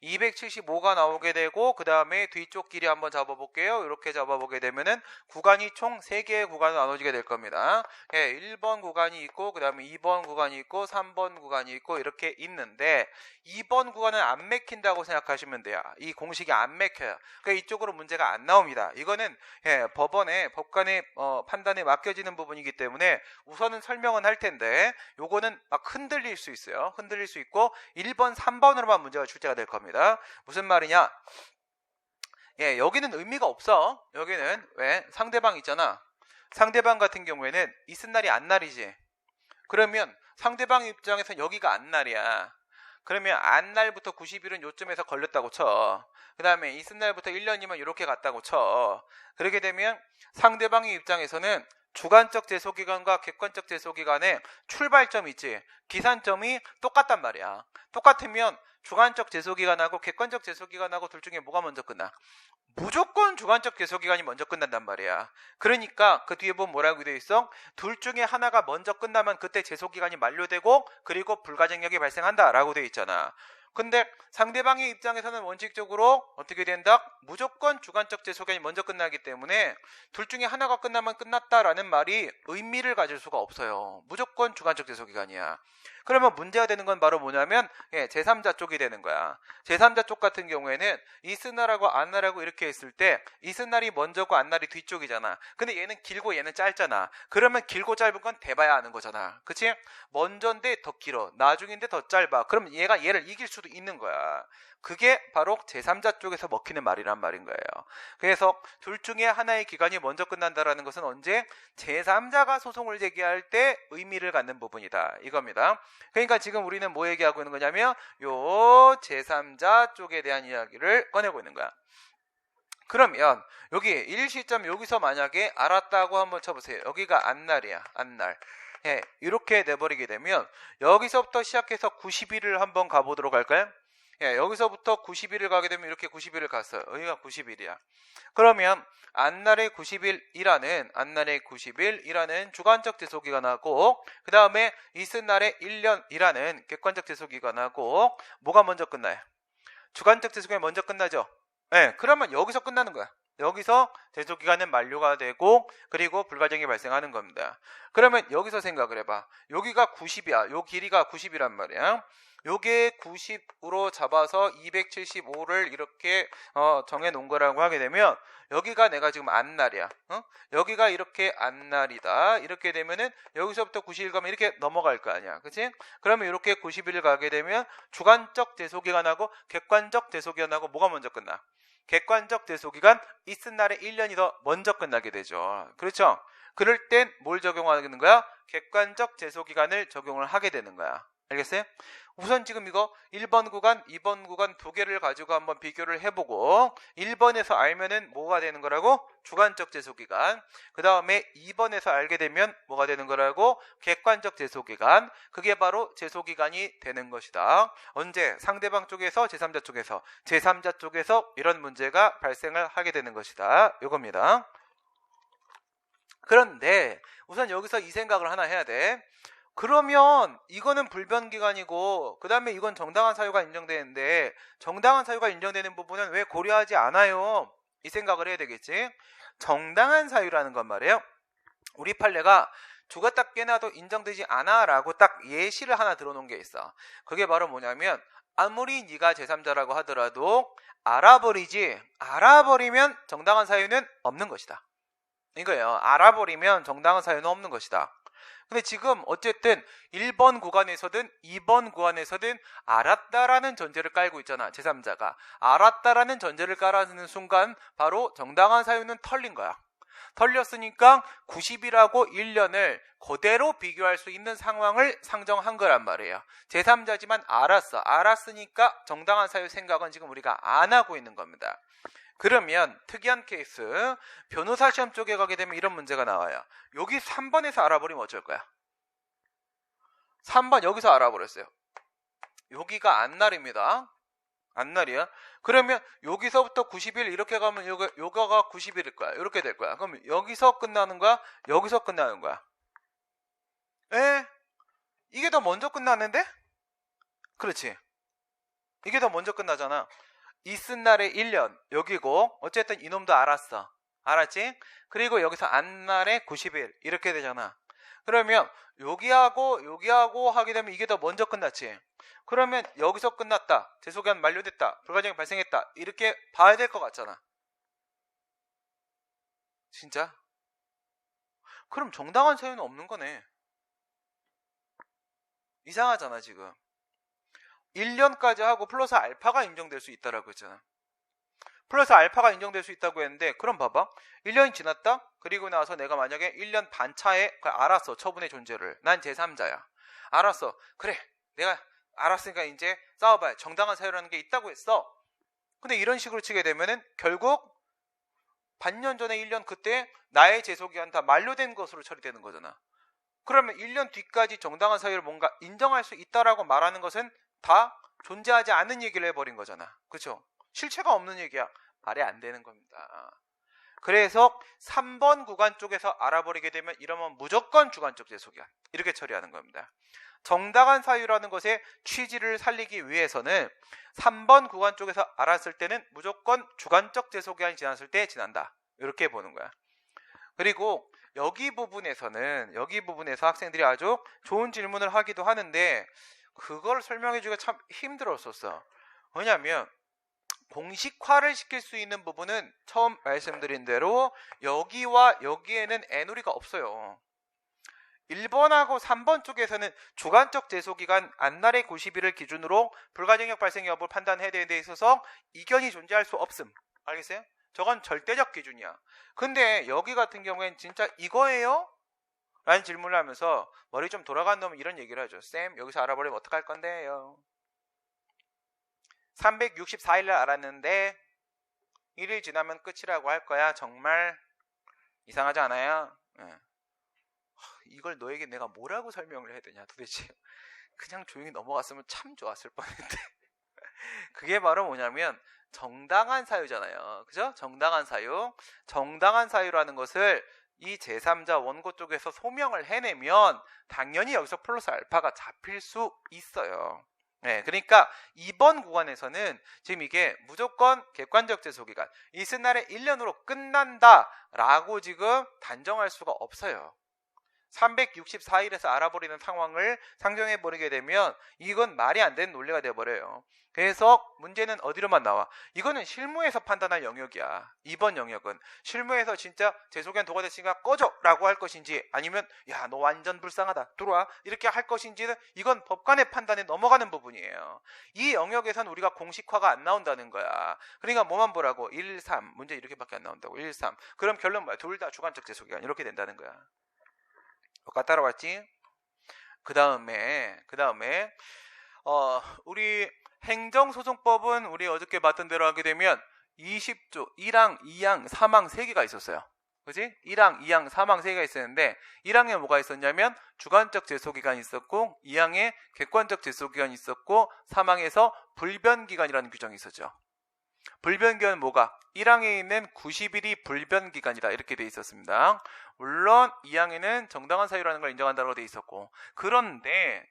Speaker 1: 275가 나오게 되고, 그 다음에 뒤쪽 길이 한번 잡아볼게요. 이렇게 잡아보게 되면은 구간이 총 3개의 구간으로 나눠지게 될 겁니다. 1번 구간이 있고, 그 다음에 2번 구간이 있고, 3번 구간이 있고, 이렇게 있는데 2번 구간은 안 맥힌다고 생각하시면 돼요. 이 공식이 안 맥혀요. 그러니까 이쪽으로 문제가 안 나옵니다. 이거는 법관의 판단에 맡겨지는 부분이기 때문에 우선은 설명은 할 텐데, 요거는 막 흔들릴 수 있어요. 흔들릴 수 있고 1번, 3번으로만 문제가 출제가 될 겁니다. 무슨 말이냐? 여기는 의미가 없어. 여기는 왜? 상대방 있잖아. 상대방 같은 경우에는 있은 날이 안 날이지. 그러면 상대방 입장에서 여기가 안 날이야. 그러면 안 날부터 90일은 요쯤에서 걸렸다고 쳐. 그 다음에 있은 날부터 1년이면 이렇게 갔다고 쳐. 그렇게 되면 상대방의 입장에서는 주관적 제소기간과 객관적 제소기간에 출발점이 있지. 기산점이 똑같단 말이야. 똑같으면 주관적 제소기간하고 객관적 제소기간하고 둘 중에 뭐가 먼저 끝나? 무조건 주관적 제소기간이 먼저 끝난단 말이야. 그러니까 그 뒤에 보면 뭐라고 되어 있어? 둘 중에 하나가 먼저 끝나면 그때 제소기간이 만료되고 그리고 불가증력이 발생한다 라고 되어 있잖아. 근데 상대방의 입장에서는 원칙적으로 어떻게 된다? 무조건 주관적 제소기간이 먼저 끝나기 때문에 둘 중에 하나가 끝나면 끝났다라는 말이 의미를 가질 수가 없어요. 무조건 주관적 제소기간이야. 그러면 문제가 되는 건 바로 뭐냐면 제3자 쪽이 되는 거야. 제3자 쪽 같은 경우에는 있은 날하고 안 날하고 이렇게 했을 때 있은 날이 먼저고 안 날이 뒤쪽이잖아. 근데 얘는 길고 얘는 짧잖아. 그러면 길고 짧은 건 대봐야 아는 거잖아. 그치? 먼저인데 더 길어. 나중인데 더 짧아. 그럼 얘가 얘를 이길 수도 있는 거야. 그게 바로 제3자 쪽에서 먹히는 말이란 말인 거예요. 그래서 둘 중에 하나의 기간이 먼저 끝난다라는 것은 언제? 제3자가 소송을 제기할 때 의미를 갖는 부분이다. 이겁니다. 그러니까 지금 우리는 뭐 얘기하고 있는 거냐면 요 제3자 쪽에 대한 이야기를 꺼내고 있는 거야. 그러면 여기 일시점 여기서 만약에 알았다고 한번 쳐보세요. 여기가 안날이야. 안날. 이렇게 내버리게 되면 여기서부터 시작해서 90일을 한번 가보도록 할까요? 여기서부터 90일을 가게 되면 이렇게 90일을 갔어요. 여기가 90일이야. 그러면 안날의 90일이라는 주관적 제소기간하고 그 다음에 있은 날의 1년이라는 객관적 제소기간하고 뭐가 먼저 끝나요? 주관적 제소기간이 먼저 끝나죠. 네, 그러면 여기서 끝나는 거야. 여기서 제소기간은 만료가 되고 그리고 불가정이 발생하는 겁니다. 그러면 여기서 생각을 해봐. 여기가 90이야. 요 길이가 90이란 말이야. 요게 90으로 잡아서 275를 이렇게 정해 놓은 거라고 하게 되면 여기가 내가 지금 안날이야. 여기가 이렇게 안날이다. 이렇게 되면은 여기서부터 91 가면 이렇게 넘어갈 거 아니야. 그치? 그러면 이렇게 91을 가게 되면 주관적 제소기간하고 객관적 제소기간하고 뭐가 먼저 끝나? 객관적 제소기간 이튿날에 1년이 더 먼저 끝나게 되죠. 그렇죠? 그럴 땐 뭘 적용하는 거야? 객관적 제소기간을 적용을 하게 되는 거야. 알겠어요? 우선 지금 이거 1번 구간, 2번 구간 두 개를 가지고 한번 비교를 해보고 1번에서 알면은 뭐가 되는 거라고? 주관적 제소기간. 그 다음에 2번에서 알게 되면 뭐가 되는 거라고? 객관적 제소기간. 그게 바로 제소기간이 되는 것이다. 언제? 상대방 쪽에서 제3자 쪽에서 제3자 쪽에서 이런 문제가 발생을 하게 되는 것이다. 이겁니다. 그런데 우선 여기서 이 생각을 하나 해야 돼. 그러면 이거는 불변기간이고 그 다음에 이건 정당한 사유가 인정되는데 정당한 사유가 인정되는 부분은 왜 고려하지 않아요? 이 생각을 해야 되겠지. 정당한 사유라는 건 말이에요. 우리 판례가 죽었다 깨나도 인정되지 않아 라고 딱 예시를 하나 들어놓은 게 있어. 그게 바로 뭐냐면 아무리 네가 제3자라고 하더라도 알아버리면 정당한 사유는 없는 것이다. 이거예요. 알아버리면 정당한 사유는 없는 것이다. 근데 지금 어쨌든 1번 구간에서든 2번 구간에서든 알았다라는 전제를 깔고 있잖아. 제3자가. 알았다라는 전제를 깔아주는 순간 바로 정당한 사유는 털린 거야. 털렸으니까 90이라고 1년을 그대로 비교할 수 있는 상황을 상정한 거란 말이에요. 제3자지만 알았으니까 정당한 사유 생각은 지금 우리가 안 하고 있는 겁니다. 그러면 특이한 케이스 변호사 시험 쪽에 가게 되면 이런 문제가 나와요. 여기 3번에서 알아버리면 어쩔 거야? 3번 여기서 알아버렸어요. 여기가 안날입니다. 안날이야. 그러면 여기서부터 90일 이렇게 가면 요거가 90일일 거야. 이렇게 될 거야. 그럼 여기서 끝나는 거야? 여기서 끝나는 거야. 이게 더 먼저 끝나는데? 그렇지. 이게 더 먼저 끝나잖아. 이튿날에 1년 여기고 어쨌든 이놈도 알았어. 알았지? 그리고 여기서 안날에 90일 이렇게 되잖아. 그러면 여기하고 하게 되면 이게 더 먼저 끝났지. 그러면 여기서 끝났다. 제소기간 만료됐다. 불가정이 발생했다. 이렇게 봐야 될 것 같잖아. 진짜? 그럼 정당한 사유는 없는 거네. 이상하잖아 지금. 1년까지 하고 플러스 알파가 인정될 수 있다라고 했잖아. 플러스 알파가 인정될 수 있다고 했는데 그럼 봐봐. 1년이 지났다? 그리고 나서 내가 만약에 1년 반 차에 알았어. 처분의 존재를. 난 제3자야. 알았어. 그래. 내가 알았으니까 이제 싸워봐야 정당한 사유라는 게 있다고 했어. 근데 이런 식으로 치게 되면은 결국 반년 전에 1년 그때 나의 제소기간 다 만료된 것으로 처리되는 거잖아. 그러면 1년 뒤까지 정당한 사유를 뭔가 인정할 수 있다라고 말하는 것은 다 존재하지 않는 얘기를 해버린 거잖아. 그렇죠? 실체가 없는 얘기야. 말이 안 되는 겁니다. 그래서 3번 구간 쪽에서 알아버리게 되면 이러면 무조건 주관적 제소기간 이렇게 처리하는 겁니다. 정당한 사유라는 것의 취지를 살리기 위해서는 3번 구간 쪽에서 알았을 때는 무조건 주관적 제소기간이 지났을 때 지난다. 이렇게 보는 거야. 그리고 여기 부분에서 학생들이 아주 좋은 질문을 하기도 하는데 그걸 설명해주기가 참 힘들었었어. 왜냐하면 공식화를 시킬 수 있는 부분은 처음 말씀드린 대로 여기와 여기에는 애누리가 없어요. 1번하고 3번 쪽에서는 주관적 제소기간 안날의 90일을 기준으로 불가정력 발생 여부를 판단해야 되는 데 있어서 이견이 존재할 수 없음. 알겠어요? 저건 절대적 기준이야. 근데 여기 같은 경우엔 진짜 이거예요? 라는 질문을 하면서 머리 좀 돌아간 놈은 이런 얘기를 하죠. 쌤 여기서 알아버리면 어떡할 건데요? 364일을 알았는데 1일 지나면 끝이라고 할 거야. 정말 이상하지 않아요? 이걸 너에게 내가 뭐라고 설명을 해야 되냐 도대체. 그냥 조용히 넘어갔으면 참 좋았을 뻔했는데 그게 바로 뭐냐면 정당한 사유잖아요. 그죠? 정당한 사유라는 것을 이 제3자 원고 쪽에서 소명을 해내면 당연히 여기서 플러스 알파가 잡힐 수 있어요. 네, 그러니까 이번 구간에서는 지금 이게 무조건 객관적 제소기간 이튿날에 1년으로 끝난다라고 지금 단정할 수가 없어요. 364일에서 알아버리는 상황을 상정해버리게 되면 이건 말이 안 되는 논리가 되어버려요. 그래서 문제는 어디로만 나와? 이거는 실무에서 판단할 영역이야. 이번 영역은 실무에서 진짜 제소기간 도과됐으니까 꺼져 라고 할 것인지, 아니면 야 너 완전 불쌍하다 들어와 이렇게 할 것인지는 이건 법관의 판단에 넘어가는 부분이에요. 이 영역에선 우리가 공식화가 안 나온다는 거야. 그러니까 뭐만 보라고? 1, 3 문제 이렇게밖에 안 나온다고. 1, 3 그럼 결론 뭐야? 둘 다 주관적 제소기간 이렇게 된다는 거야. 아까 따라왔지? 그 다음에 우리 행정소송법은 우리 어저께 봤던 대로 하게 되면 20조 1항, 2항, 3항 3개가 있었어요. 그지? 1항, 2항, 3항 3개가 있었는데 1항에 뭐가 있었냐면 주관적 제소기간이 있었고 2항에 객관적 제소기간이 있었고 3항에서 불변기간이라는 규정이 있었죠. 불변기간은 뭐가? 1항에 있는 90일이 불변기간이다 이렇게 돼 있었습니다. 물론 2항에는 정당한 사유라는 걸 인정한다고 돼 있었고, 그런데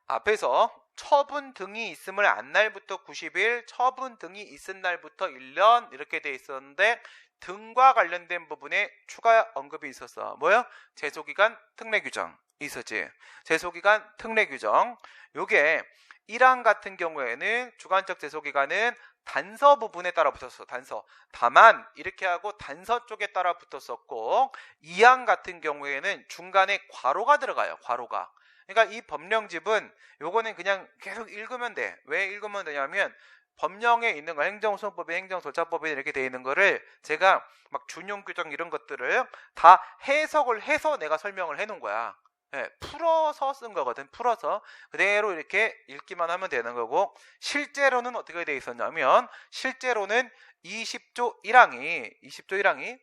Speaker 1: 앞에서 처분 등이 있음을 안 날부터 90일, 처분 등이 있은 날부터 1년 이렇게 돼 있었는데 등과 관련된 부분에 추가 언급이 있었어. 뭐요? 제소기간 특례 규정 있었지. 제소기간 특례 규정. 요게 1항 같은 경우에는 주관적 제소기간은 단서 부분에 따라 붙었어. 단서. 다만 이렇게 하고 단서 쪽에 따라 붙었었고 2항 같은 경우에는 중간에 괄호가 들어가요. 괄호가. 그러니까 이 법령집은 요거는 그냥 계속 읽으면 돼. 왜 읽으면 되냐면 법령에 있는 거, 행정소송법에 행정절차법에 이렇게 돼 있는 거를 제가 막 준용 규정 이런 것들을 다 해석을 해서 내가 설명을 해 놓은 거야. 네, 풀어서 쓴 거거든. 풀어서 그대로 이렇게 읽기만 하면 되는 거고, 실제로는 어떻게 돼 있었냐면 실제로는 20조 1항이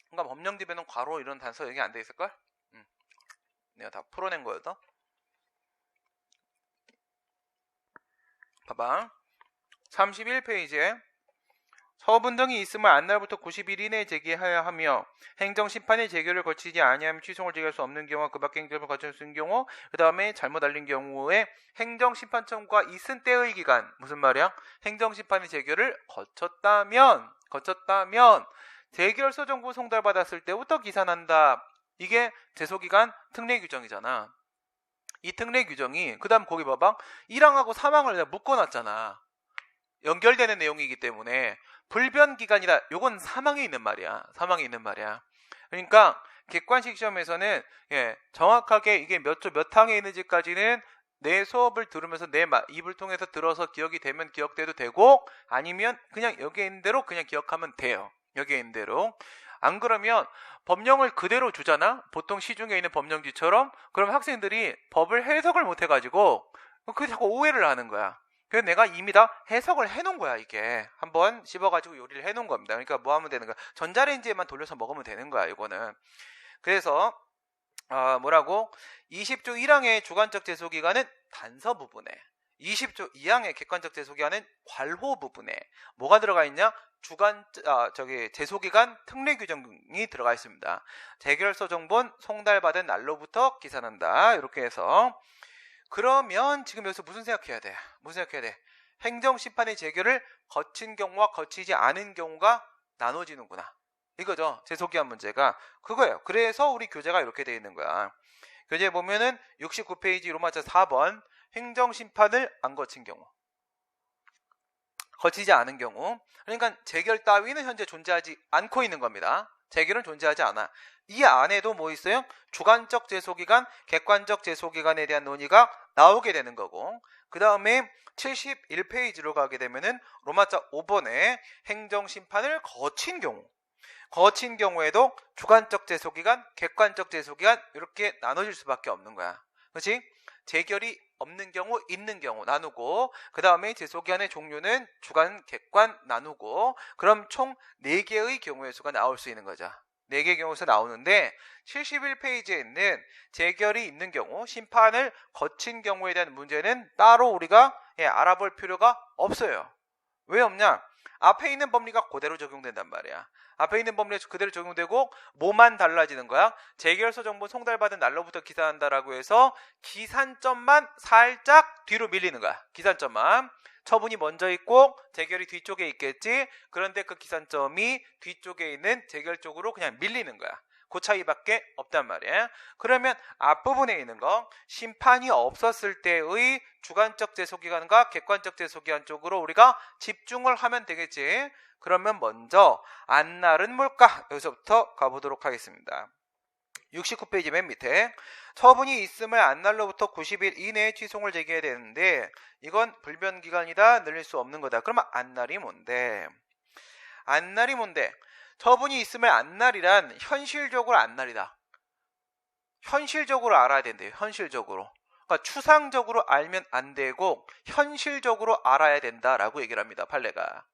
Speaker 1: 그러니까 법령집에는 괄호 이런 단서 여기 안 돼 있을걸? 내가 다 풀어낸 거였어. 봐봐. 31페이지에 처분 등이 있음을 안날부터 90일 이내에 제기해야 하며 행정심판의 제결을 거치지 아니하면 취소를 제기할 수 없는 경우와 그 밖의 행정을 거칠 수 있는 경우, 그 다음에 잘못 알린 경우에 행정심판 청구가 있은 때의 기간, 무슨 말이야? 행정심판의 제결을 거쳤다면 제결서 정보 송달받았을 때부터 기산한다. 이게 제소기간 특례 규정이잖아. 이 특례 규정이 그 다음 거기 봐봐. 1항하고 3항을 묶어놨잖아. 연결되는 내용이기 때문에 불변기간이다. 요건 3항에 있는 말이야. 3항에 있는 말이야. 그러니까 객관식 시험에서는 정확하게 이게 몇 조 몇 항에 있는지까지는 내 수업을 들으면서 내 입을 통해서 들어서 기억이 되면 기억돼도 되고, 아니면 그냥 여기에 있는 대로 그냥 기억하면 돼요. 여기에 있는 대로. 안 그러면 법령을 그대로 주잖아. 보통 시중에 있는 법령지처럼. 그럼 학생들이 법을 해석을 못 해가지고 그 자꾸 오해를 하는 거야. 그래서 내가 이미 다 해석을 해놓은 거야. 이게 한번 씹어가지고 요리를 해놓은 겁니다. 그러니까 뭐 하면 되는 거야? 전자레인지에만 돌려서 먹으면 되는 거야. 이거는. 그래서 뭐라고? 20조 1항의 주관적 제소기간은 단서 부분에, 20조 2항의 객관적 제소기간은 괄호 부분에 뭐가 들어가 있냐? 제소기간 특례 규정이 들어가 있습니다. 제결서 정본 송달받은 날로부터 기산한다. 이렇게 해서, 그러면 지금 여기서 무슨 생각해야 돼? 행정심판의 제결을 거친 경우와 거치지 않은 경우가 나눠지는구나. 이거죠. 제소기간 문제가 그거예요. 그래서 우리 교재가 이렇게 되어 있는 거야. 교재에 보면은 69페이지 로마자 4번 행정심판을 안 거친 경우, 거치지 않은 경우, 그러니까 제결 따위는 현재 존재하지 않고 있는 겁니다. 제결은 존재하지 않아. 이 안에도 뭐 있어요? 주관적 제소기간, 객관적 제소기간에 대한 논의가 나오게 되는 거고, 그 다음에 71페이지로 가게 되면은 로마자 5번에 행정심판을 거친 경우에도 주관적 제소기간, 객관적 제소기간 이렇게 나눠질 수밖에 없는 거야. 그렇지? 제결이 없는 경우, 있는 경우 나누고, 그 다음에 제소기간의 종류는 주관, 객관 나누고, 그럼 총 4개의 경우의 수가 나올 수 있는 거죠. 4개의 경우에서 나오는데 71페이지에 있는 제결이 있는 경우, 심판을 거친 경우에 대한 문제는 따로 우리가 알아볼 필요가 없어요. 왜 없냐? 앞에 있는 법리가 그대로 적용된단 말이야. 앞에 있는 법리가 그대로 적용되고 뭐만 달라지는 거야? 재결소 정보 송달받은 날로부터 기산한다라고 해서 기산점만 살짝 뒤로 밀리는 거야. 기산점만. 처분이 먼저 있고 재결이 뒤쪽에 있겠지. 그런데 그 기산점이 뒤쪽에 있는 재결 쪽으로 그냥 밀리는 거야. 그 차이밖에 없단 말이야. 그러면 앞부분에 있는 거 심판이 없었을 때의 주관적 제소기간과 객관적 제소기간 쪽으로 우리가 집중을 하면 되겠지. 그러면 먼저 안날은 뭘까? 여기서부터 가보도록 하겠습니다. 69페이지 맨 밑에 처분이 있음을 안날로부터 90일 이내에 취소를 제기해야 되는데 이건 불변기간이다, 늘릴 수 없는 거다. 그러면 안날이 뭔데? 안날이 뭔데? 처분이 있음을 안날이란 현실적으로 안날이다. 현실적으로 알아야 된대요. 현실적으로. 그러니까 추상적으로 알면 안 되고 현실적으로 알아야 된다라고 얘기를 합니다. 판례가.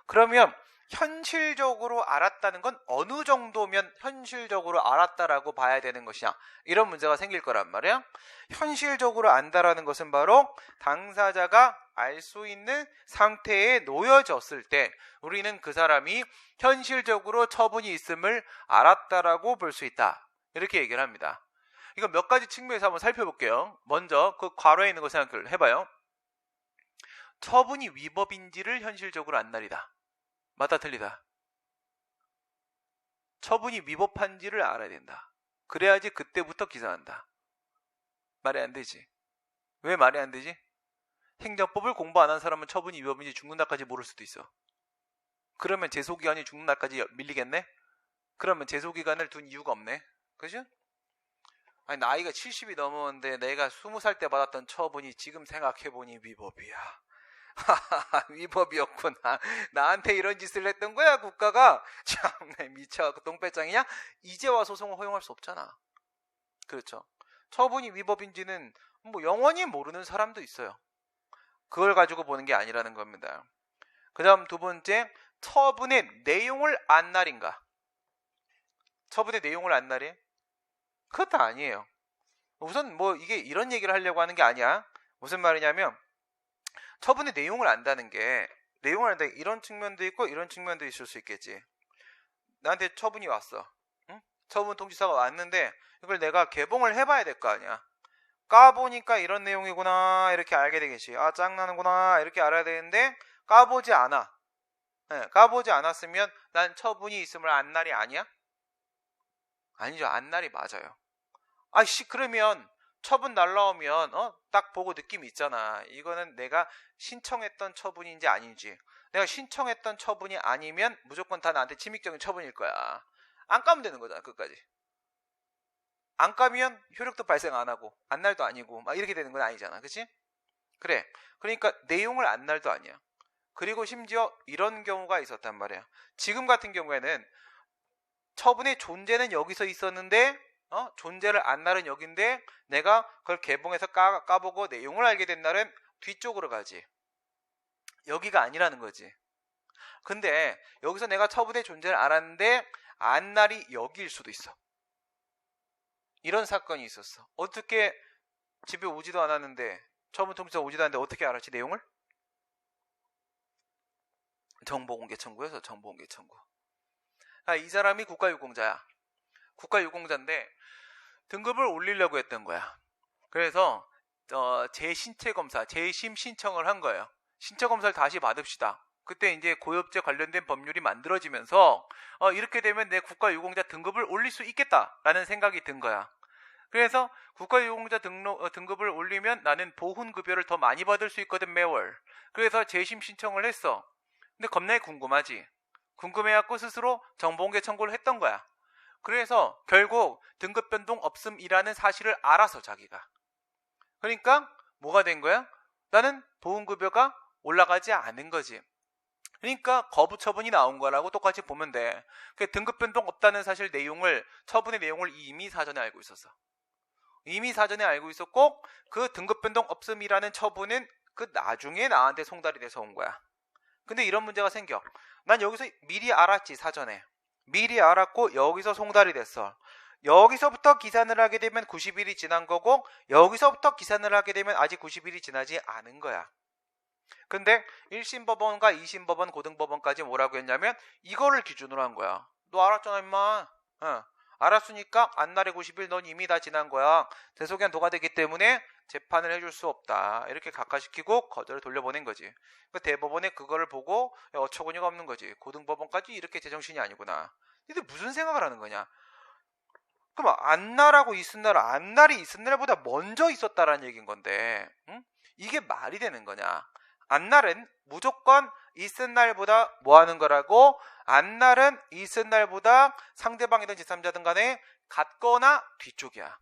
Speaker 1: 그러면 현실적으로 알았다는 건 어느 정도면 현실적으로 알았다라고 봐야 되는 것이냐, 이런 문제가 생길 거란 말이야. 현실적으로 안다라는 것은 바로 당사자가 알 수 있는 상태에 놓여졌을 때 우리는 그 사람이 현실적으로 처분이 있음을 알았다라고 볼 수 있다, 이렇게 얘기를 합니다. 이거 몇 가지 측면에서 한번 살펴볼게요. 먼저 그 괄호에 있는 거 생각을 해봐요. 처분이 위법인지를 현실적으로 안날이다. 맞다 틀리다? 처분이 위법한지를 알아야 된다. 그래야지 그때부터 기산한다. 말이 안 되지. 왜 말이 안 되지? 행정법을 공부 안 한 사람은 처분이 위법인지 죽는 날까지 모를 수도 있어. 그러면 제소기간이 죽는 날까지 밀리겠네? 그러면 제소기간을 둔 이유가 없네. 그죠? 아니, 나이가 70이 넘었는데 내가 20살 때 받았던 처분이 지금 생각해보니 위법이야. 위법이었구나. 나한테 이런 짓을 했던 거야 국가가. 참 미쳐갖고 똥배짱이냐? 이제와 소송을 허용할 수 없잖아. 그렇죠. 처분이 위법인지는 뭐 영원히 모르는 사람도 있어요. 그걸 가지고 보는 게 아니라는 겁니다. 그 다음 두 번째, 처분의 내용을 안날인가? 처분의 내용을 안날이? 그것도 아니에요. 우선 뭐 이게 이런 얘기를 하려고 하는 게 아니야. 무슨 말이냐면 처분의 내용을 안다는 게, 내용을 안다, 이런 측면도 있고 이런 측면도 있을 수 있겠지. 나한테 처분이 왔어. 응? 처분 통지서가 왔는데 이걸 내가 개봉을 해봐야 될 거 아니야. 까보니까 이런 내용이구나 이렇게 알게 되겠지. 아, 짱나는구나 이렇게 알아야 되는데 까보지 않아. 네, 까보지 않았으면 난 처분이 있음을 안날이 아니야? 아니죠. 안날이 맞아요. 아씨, 그러면 처분 날라오면 딱 보고 느낌이 있잖아. 이거는 내가 신청했던 처분인지 아닌지. 내가 신청했던 처분이 아니면 무조건 다 나한테 침입적인 처분일 거야. 안 까면 되는 거잖아. 끝까지. 안 까면 효력도 발생 안 하고 안날도 아니고 막 이렇게 되는 건 아니잖아. 그치? 그래. 그러니까 내용을 안날도 아니야. 그리고 심지어 이런 경우가 있었단 말이야. 지금 같은 경우에는 처분의 존재는 여기서 있었는데 존재를 안 날은 여긴데 내가 그걸 개봉해서 까보고 내용을 알게 된 날은 뒤쪽으로 가지. 여기가 아니라는 거지. 근데 여기서 내가 처분의 존재를 알았는데 안 날이 여기일 수도 있어. 이런 사건이 있었어. 어떻게 집에 오지도 않았는데, 처분 통지서 오지도 않았는데 어떻게 알았지 내용을? 정보공개 청구에서 정보공개 청구. 이 사람이 국가유공자야. 국가유공자인데 등급을 올리려고 했던 거야. 그래서 재신체검사, 재심 신청을 한 거예요. 신체검사를 다시 받읍시다. 그때 이제 고엽제 관련된 법률이 만들어지면서 이렇게 되면 내 국가유공자 등급을 올릴 수 있겠다라는 생각이 든 거야. 그래서 국가유공자 등급을 올리면 나는 보훈급여를 더 많이 받을 수 있거든, 매월. 그래서 재심 신청을 했어. 근데 겁나게 궁금하지. 궁금해갖고 스스로 정보공개 청구를 했던 거야. 그래서 결국 등급 변동 없음이라는 사실을 알아서 자기가. 그러니까 뭐가 된 거야? 나는 보훈급여가 올라가지 않은 거지. 그러니까 거부 처분이 나온 거라고 똑같이 보면 돼. 등급 변동 없다는 사실 내용을, 처분의 내용을 이미 사전에 알고 있었어. 이미 사전에 알고 있었고 그 등급 변동 없음이라는 처분은 그 나중에 나한테 송달이 돼서 온 거야. 근데 이런 문제가 생겨. 난 여기서 미리 알았지, 사전에. 미리 알았고 여기서 송달이 됐어. 여기서부터 기산을 하게 되면 90일이 지난 거고 여기서부터 기산을 하게 되면 아직 90일이 지나지 않은 거야. 근데 1심 법원과 2심 법원, 고등법원까지 뭐라고 했냐면 이거를 기준으로 한 거야. 너 알았잖아 임마. 알았으니까 안날의 90일 넌 이미 다 지난 거야. 대소기한 도과되기 때문에 재판을 해줄 수 없다. 이렇게 각하시키고 거절을 돌려보낸 거지. 그 대법원에 그거를 보고 어처구니가 없는 거지. 고등법원까지 이렇게 제정신이 아니구나. 니들 무슨 생각을 하는 거냐? 그럼 안날하고 이튿날, 안날이 이튿날보다 먼저 있었다라는 얘기인 건데, 응? 이게 말이 되는 거냐? 안날은 무조건 이튿날보다 뭐 하는 거라고? 안날은 이튿날보다 상대방이든 제3자든 간에 같거나 뒤쪽이야.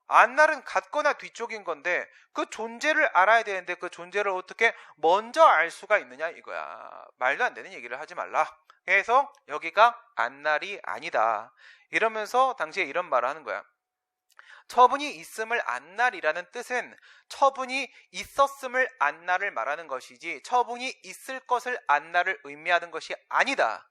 Speaker 1: 안날은 같거나 뒤쪽인 건데 그 존재를 알아야 되는데 그 존재를 어떻게 먼저 알 수가 있느냐 이거야. 말도 안 되는 얘기를 하지 말라. 그래서 여기가 안날이 아니다. 이러면서 당시에 이런 말을 하는 거야. 처분이 있음을 안날이라는 뜻은 처분이 있었음을 안날을 말하는 것이지 처분이 있을 것을 안날을 의미하는 것이 아니다.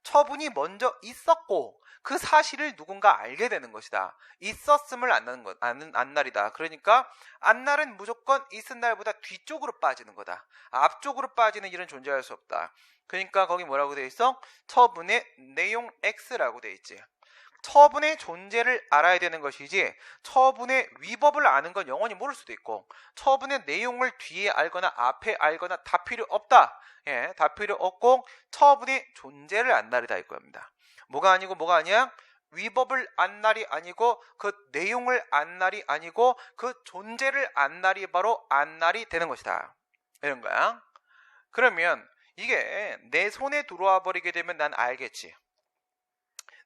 Speaker 1: 처분이 먼저 있었고 그 사실을 누군가 알게 되는 것이다. 있었음을 아는 안날이다. 그러니까 안날은 무조건 이튿날보다 뒤쪽으로 빠지는 거다. 앞쪽으로 빠지는 일은 존재할 수 없다. 그러니까 거기 뭐라고 돼 있어? 처분의 내용 X라고 돼 있지. 처분의 존재를 알아야 되는 것이지 처분의 위법을 아는 건 영원히 모를 수도 있고 처분의 내용을 뒤에 알거나 앞에 알거나 다 필요 없다. 다 필요 없고 처분의 존재를 안날이다 이겁니다. 뭐가 아니고 뭐가 아니야? 위법을 안날이 아니고 그 내용을 안날이 아니고 그 존재를 안날이 바로 안날이 되는 것이다. 이런 거야. 그러면 이게 내 손에 들어와 버리게 되면 난 알겠지.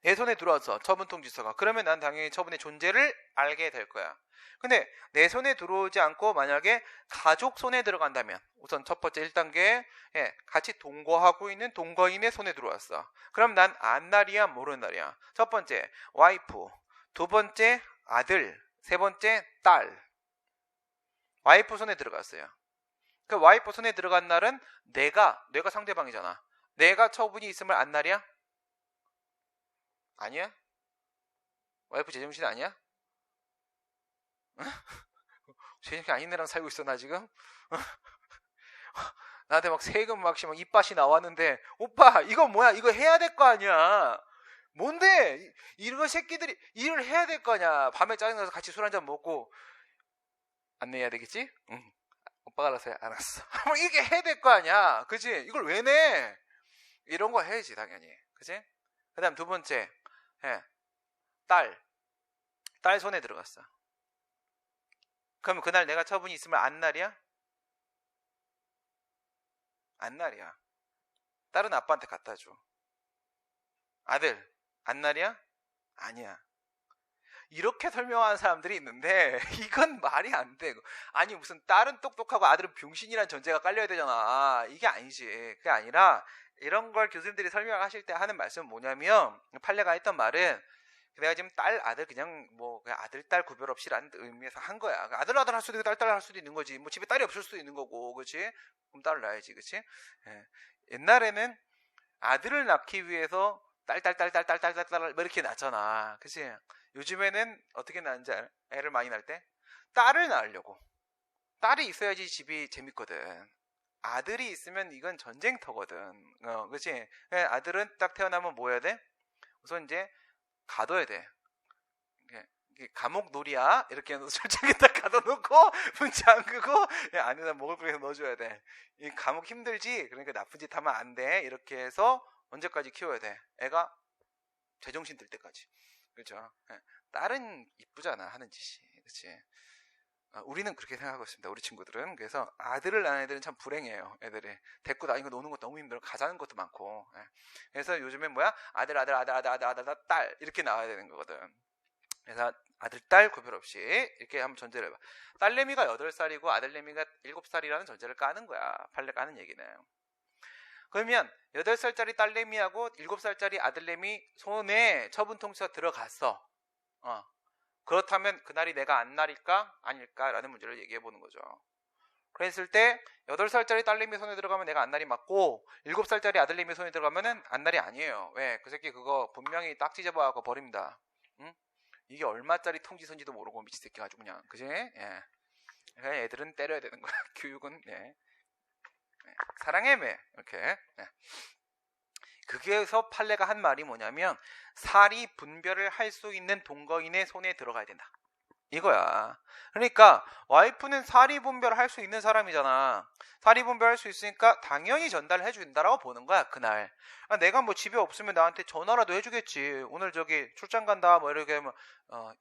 Speaker 1: 내 손에 들어와서 처분 통지서가 그러면 난 당연히 처분의 존재를 알게 될 거야. 근데 내 손에 들어오지 않고 만약에 가족 손에 들어간다면 우선 첫 번째 1단계 같이 동거하고 있는 동거인의 손에 들어왔어. 그럼 난 안날이야 모르는 날이야. 첫 번째 와이프, 두 번째 아들, 세 번째 딸. 와이프 손에 들어갔어요. 그 와이프 손에 들어간 날은 내가 상대방이잖아. 내가 처분이 있음을 안날이야? 아니야? 와이프 제정신 아니야? 제정신 아닌 애랑 살고 있어 나 지금? 나한테 막 세금 막 입밭이 나왔는데 오빠 이거 뭐야? 이거 해야 될 거 아니야? 뭔데? 이런 새끼들이 일을 해야 될 거 아니야? 밤에 짜증나서 같이 술 한잔 먹고 안 내야 되겠지? 응. 오빠가 알아서 해. 알았어. 뭐 이렇게 해야 될 거 아니야? 그치? 이걸 왜 내? 이런 거 해야지 당연히. 그치? 그 다음 두 번째 딸 손에 들어갔어. 그러면 그날 내가 처분이 있으면 안날이야? 안날이야. 딸은 아빠한테 갖다 줘. 아들 안날이야? 아니야. 이렇게 설명하는 사람들이 있는데 이건 말이 안 돼. 아니 무슨 딸은 똑똑하고 아들은 병신이라는 전제가 깔려야 되잖아. 이게 아니지. 그게 아니라 이런 걸 교수님들이 설명하실 때 하는 말씀은 뭐냐면 판례가 했던 말은 내가 지금 딸 아들 그냥 아들 딸 구별 없이라는 의미에서 한 거야. 아들 할 수도 있고 딸 할 수도 있는 거지. 뭐 집에 딸이 없을 수도 있는 거고, 그렇지? 그럼 딸을 낳아야지, 그렇지? 옛날에는 아들을 낳기 위해서 딸 뭐 이렇게 낳잖아, 그렇지? 요즘에는 어떻게 낳는지 알아? 애를 많이 낳을 때 딸을 낳으려고. 딸이 있어야지 집이 재밌거든. 아들이 있으면 이건 전쟁터거든. 그렇지? 아들은 딱 태어나면 뭐 해야 돼? 우선 이제 가둬야 돼. 감옥 놀이야 이렇게 솔직히 딱 가둬놓고 문 잠그고 안에다 먹을 거 넣어줘야 돼. 이 감옥 힘들지. 그러니까 나쁜 짓 하면 안 돼. 이렇게 해서 언제까지 키워야 돼? 애가 제정신 들 때까지. 그렇죠? 딸은 이쁘잖아 하는 짓이. 그렇지? 우리는 그렇게 생각하고 있습니다. 우리 친구들은. 그래서 아들을 낳은 애들은 참 불행해요. 애들이 데리고 다니고 노는 것도 너무 힘들어. 가자는 것도 많고. 그래서 요즘엔 뭐야? 아들 딸 이렇게 나와야 되는 거거든. 그래서 아들 딸 구별 없이 이렇게 한번 전제를 해봐. 딸내미가 8살이고 아들내미가 7살이라는 전제를 까는 거야. 판례 까는 얘기는. 그러면 8살짜리 딸내미하고 7살짜리 아들내미 손에 처분 통지가 들어갔어. 그렇다면 그날이 내가 안날일까 아닐까라는 문제를 얘기해 보는 거죠. 그랬을 때 8살짜리 딸내미 손에 들어가면 내가 안날이 맞고 7살짜리 아들내미 손에 들어가면은 안날이 아니에요. 왜? 그 새끼 그거 분명히 딱지 잡아갖고 버립니다. 응? 이게 얼마짜리 통지서인지도 모르고 미친 새끼 가지고 그냥. 그지? 그러니까 애들은 때려야 되는 거야. 교육은. 사랑해매. 이렇게. 네. 거기에서 판례가 한 말이 뭐냐면 사리 분별을 할 수 있는 동거인의 손에 들어가야 된다. 이거야. 그러니까 와이프는 사리 분별을 할 수 있는 사람이잖아. 사리 분별할 수 있으니까 당연히 전달을 해준다라고 보는 거야. 그날. 내가 뭐 집에 없으면 나한테 전화라도 해주겠지. 오늘 저기 출장 간다 뭐 이렇게 뭐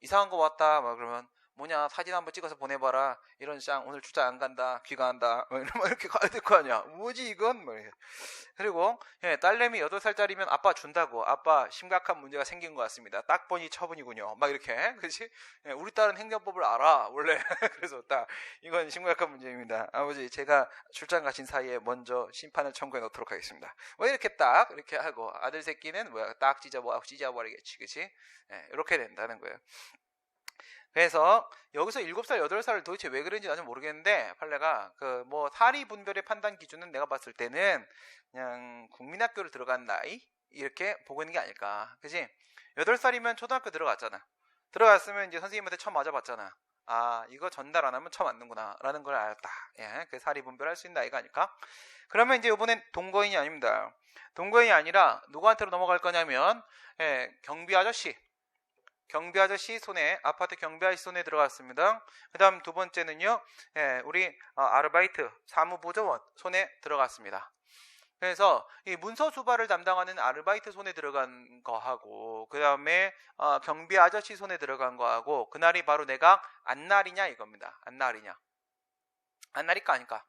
Speaker 1: 이상한 거 왔다 막 그러면 뭐냐 사진 한번 찍어서 보내봐라. 이런 쌍 오늘 출장 안 간다 귀가한다 뭐 이렇게 가야 될 거 아니야. 뭐지 이건 뭐 이렇게. 그리고 딸내미 8살짜리면 아빠 준다고. 아빠 심각한 문제가 생긴 것 같습니다. 딱 보니 처분이군요. 막 이렇게. 그렇지? 우리 딸은 행정법을 알아 원래. 그래서 딱 이건 심각한 문제입니다. 아버지 제가 출장 가신 사이에 먼저 심판을 청구해 놓도록 하겠습니다. 뭐 이렇게 딱 이렇게 하고 아들 새끼는 뭐야 딱 찢어버리겠지. 그렇지? 이렇게 된다는 거예요. 그래서 여기서 7살, 8살을 도대체 왜 그런지 나는 모르겠는데 판례가 그 뭐 사리 분별의 판단 기준은 내가 봤을 때는 그냥 국민학교를 들어간 나이 이렇게 보고 있는 게 아닐까. 그지? 8살이면 초등학교 들어갔잖아. 들어갔으면 이제 선생님한테 처음 맞아봤잖아. 아 이거 전달 안 하면 처음 맞는구나 라는 걸 알았다. 예, 그 사리 분별할 수 있는 나이가 아닐까. 그러면 이제 이번엔 동거인이 아닙니다. 동거인이 아니라 누구한테로 넘어갈 거냐면 경비 아저씨 손에 아파트 경비 아저씨 손에 들어갔습니다. 그 다음 두 번째는요 우리 아르바이트 사무보조원 손에 들어갔습니다. 그래서 이 문서 수발을 담당하는 아르바이트 손에 들어간 거하고 그 다음에 경비 아저씨 손에 들어간 거하고 그날이 바로 내가 안날이냐 이겁니다. 안날이냐 안날일까 아닐까?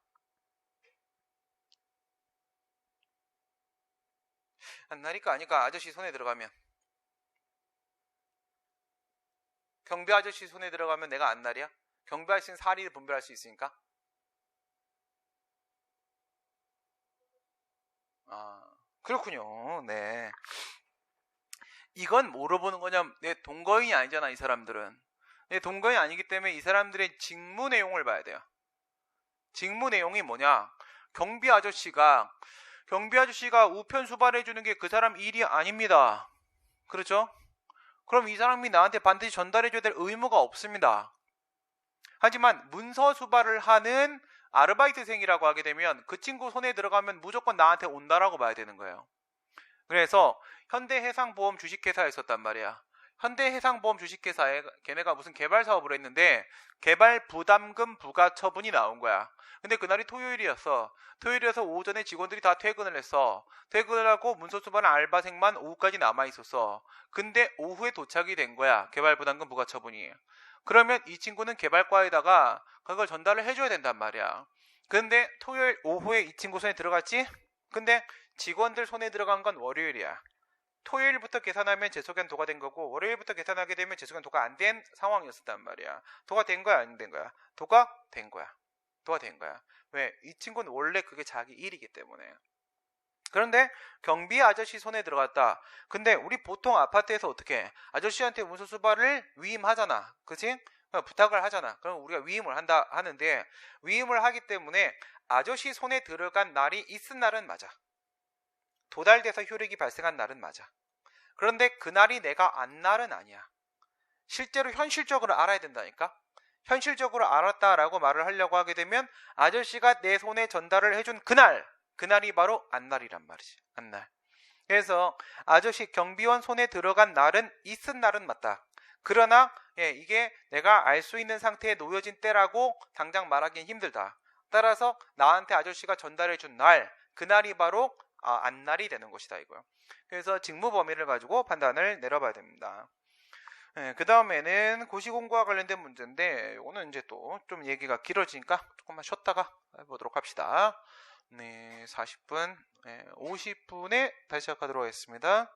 Speaker 1: 안날일까 아닐까? 아저씨 손에 들어가면 경비 아저씨 손에 들어가면 내가 안날이야? 경비 아저씨는 사리를 분별할 수 있으니까? 아, 그렇군요. 네. 이건 뭐로 보는 거냐면 내 동거인이 아니잖아, 이 사람들은. 내 동거인이 아니기 때문에 이 사람들의 직무 내용을 봐야 돼요. 직무 내용이 뭐냐? 경비 아저씨가 우편 수발해 주는 게 그 사람 일이 아닙니다. 그렇죠? 그럼 이 사람이 나한테 반드시 전달해줘야 될 의무가 없습니다. 하지만 문서 수발을 하는 아르바이트생이라고 하게 되면 그 친구 손에 들어가면 무조건 나한테 온다라고 봐야 되는 거예요. 그래서 현대해상보험 주식회사에 있었단 말이야. 현대해상보험 주식회사에 걔네가 무슨 개발 사업을 했는데 개발 부담금 부과 처분이 나온 거야. 근데 그날이 토요일이었어. 토요일이어서 오전에 직원들이 다 퇴근을 했어. 퇴근을 하고 문서 수발한 알바생만 오후까지 남아있었어. 근데 오후에 도착이 된 거야. 개발 부담금 부과 처분이. 그러면 이 친구는 개발과에다가 그걸 전달을 해줘야 된단 말이야. 근데 토요일 오후에 이 친구 손에 들어갔지? 근데 직원들 손에 들어간 건 월요일이야. 토요일부터 계산하면 재소견 도가 된 거고 월요일부터 계산하게 되면 재소견 도가 안 된 상황이었단 말이야. 도가 된 거야 안 된 거야? 도가 된 거야. 도가 된 거야. 왜? 이 친구는 원래 그게 자기 일이기 때문에. 그런데 경비 아저씨 손에 들어갔다. 근데 우리 보통 아파트에서 어떻게 해? 아저씨한테 문서 수발을 위임하잖아. 그치? 부탁을 하잖아. 그럼 우리가 위임을 한다 하는데 위임을 하기 때문에 아저씨 손에 들어간 날이 있은 날은 맞아. 도달돼서 효력이 발생한 날은 맞아. 그런데 그날이 내가 안 날은 아니야. 실제로 현실적으로 알아야 된다니까. 현실적으로 알았다라고 말을 하려고 하게 되면 아저씨가 내 손에 전달을 해준 그날이 바로 안날이란 말이지. 안날. 그래서 아저씨 경비원 손에 들어간 날은 있은 날은 맞다. 그러나 이게 내가 알 수 있는 상태에 놓여진 때라고 당장 말하기는 힘들다. 따라서 나한테 아저씨가 전달해준 날, 그날이 바로 안날이 되는 것이다 이거요. 그래서 직무 범위를 가지고 판단을 내려봐야 됩니다. 그 다음에는 고시공부와 관련된 문제인데 이거는 이제 또 좀 얘기가 길어지니까 조금만 쉬었다가 해보도록 합시다. 네, 40분, 50분에 다시 시작하도록 하겠습니다.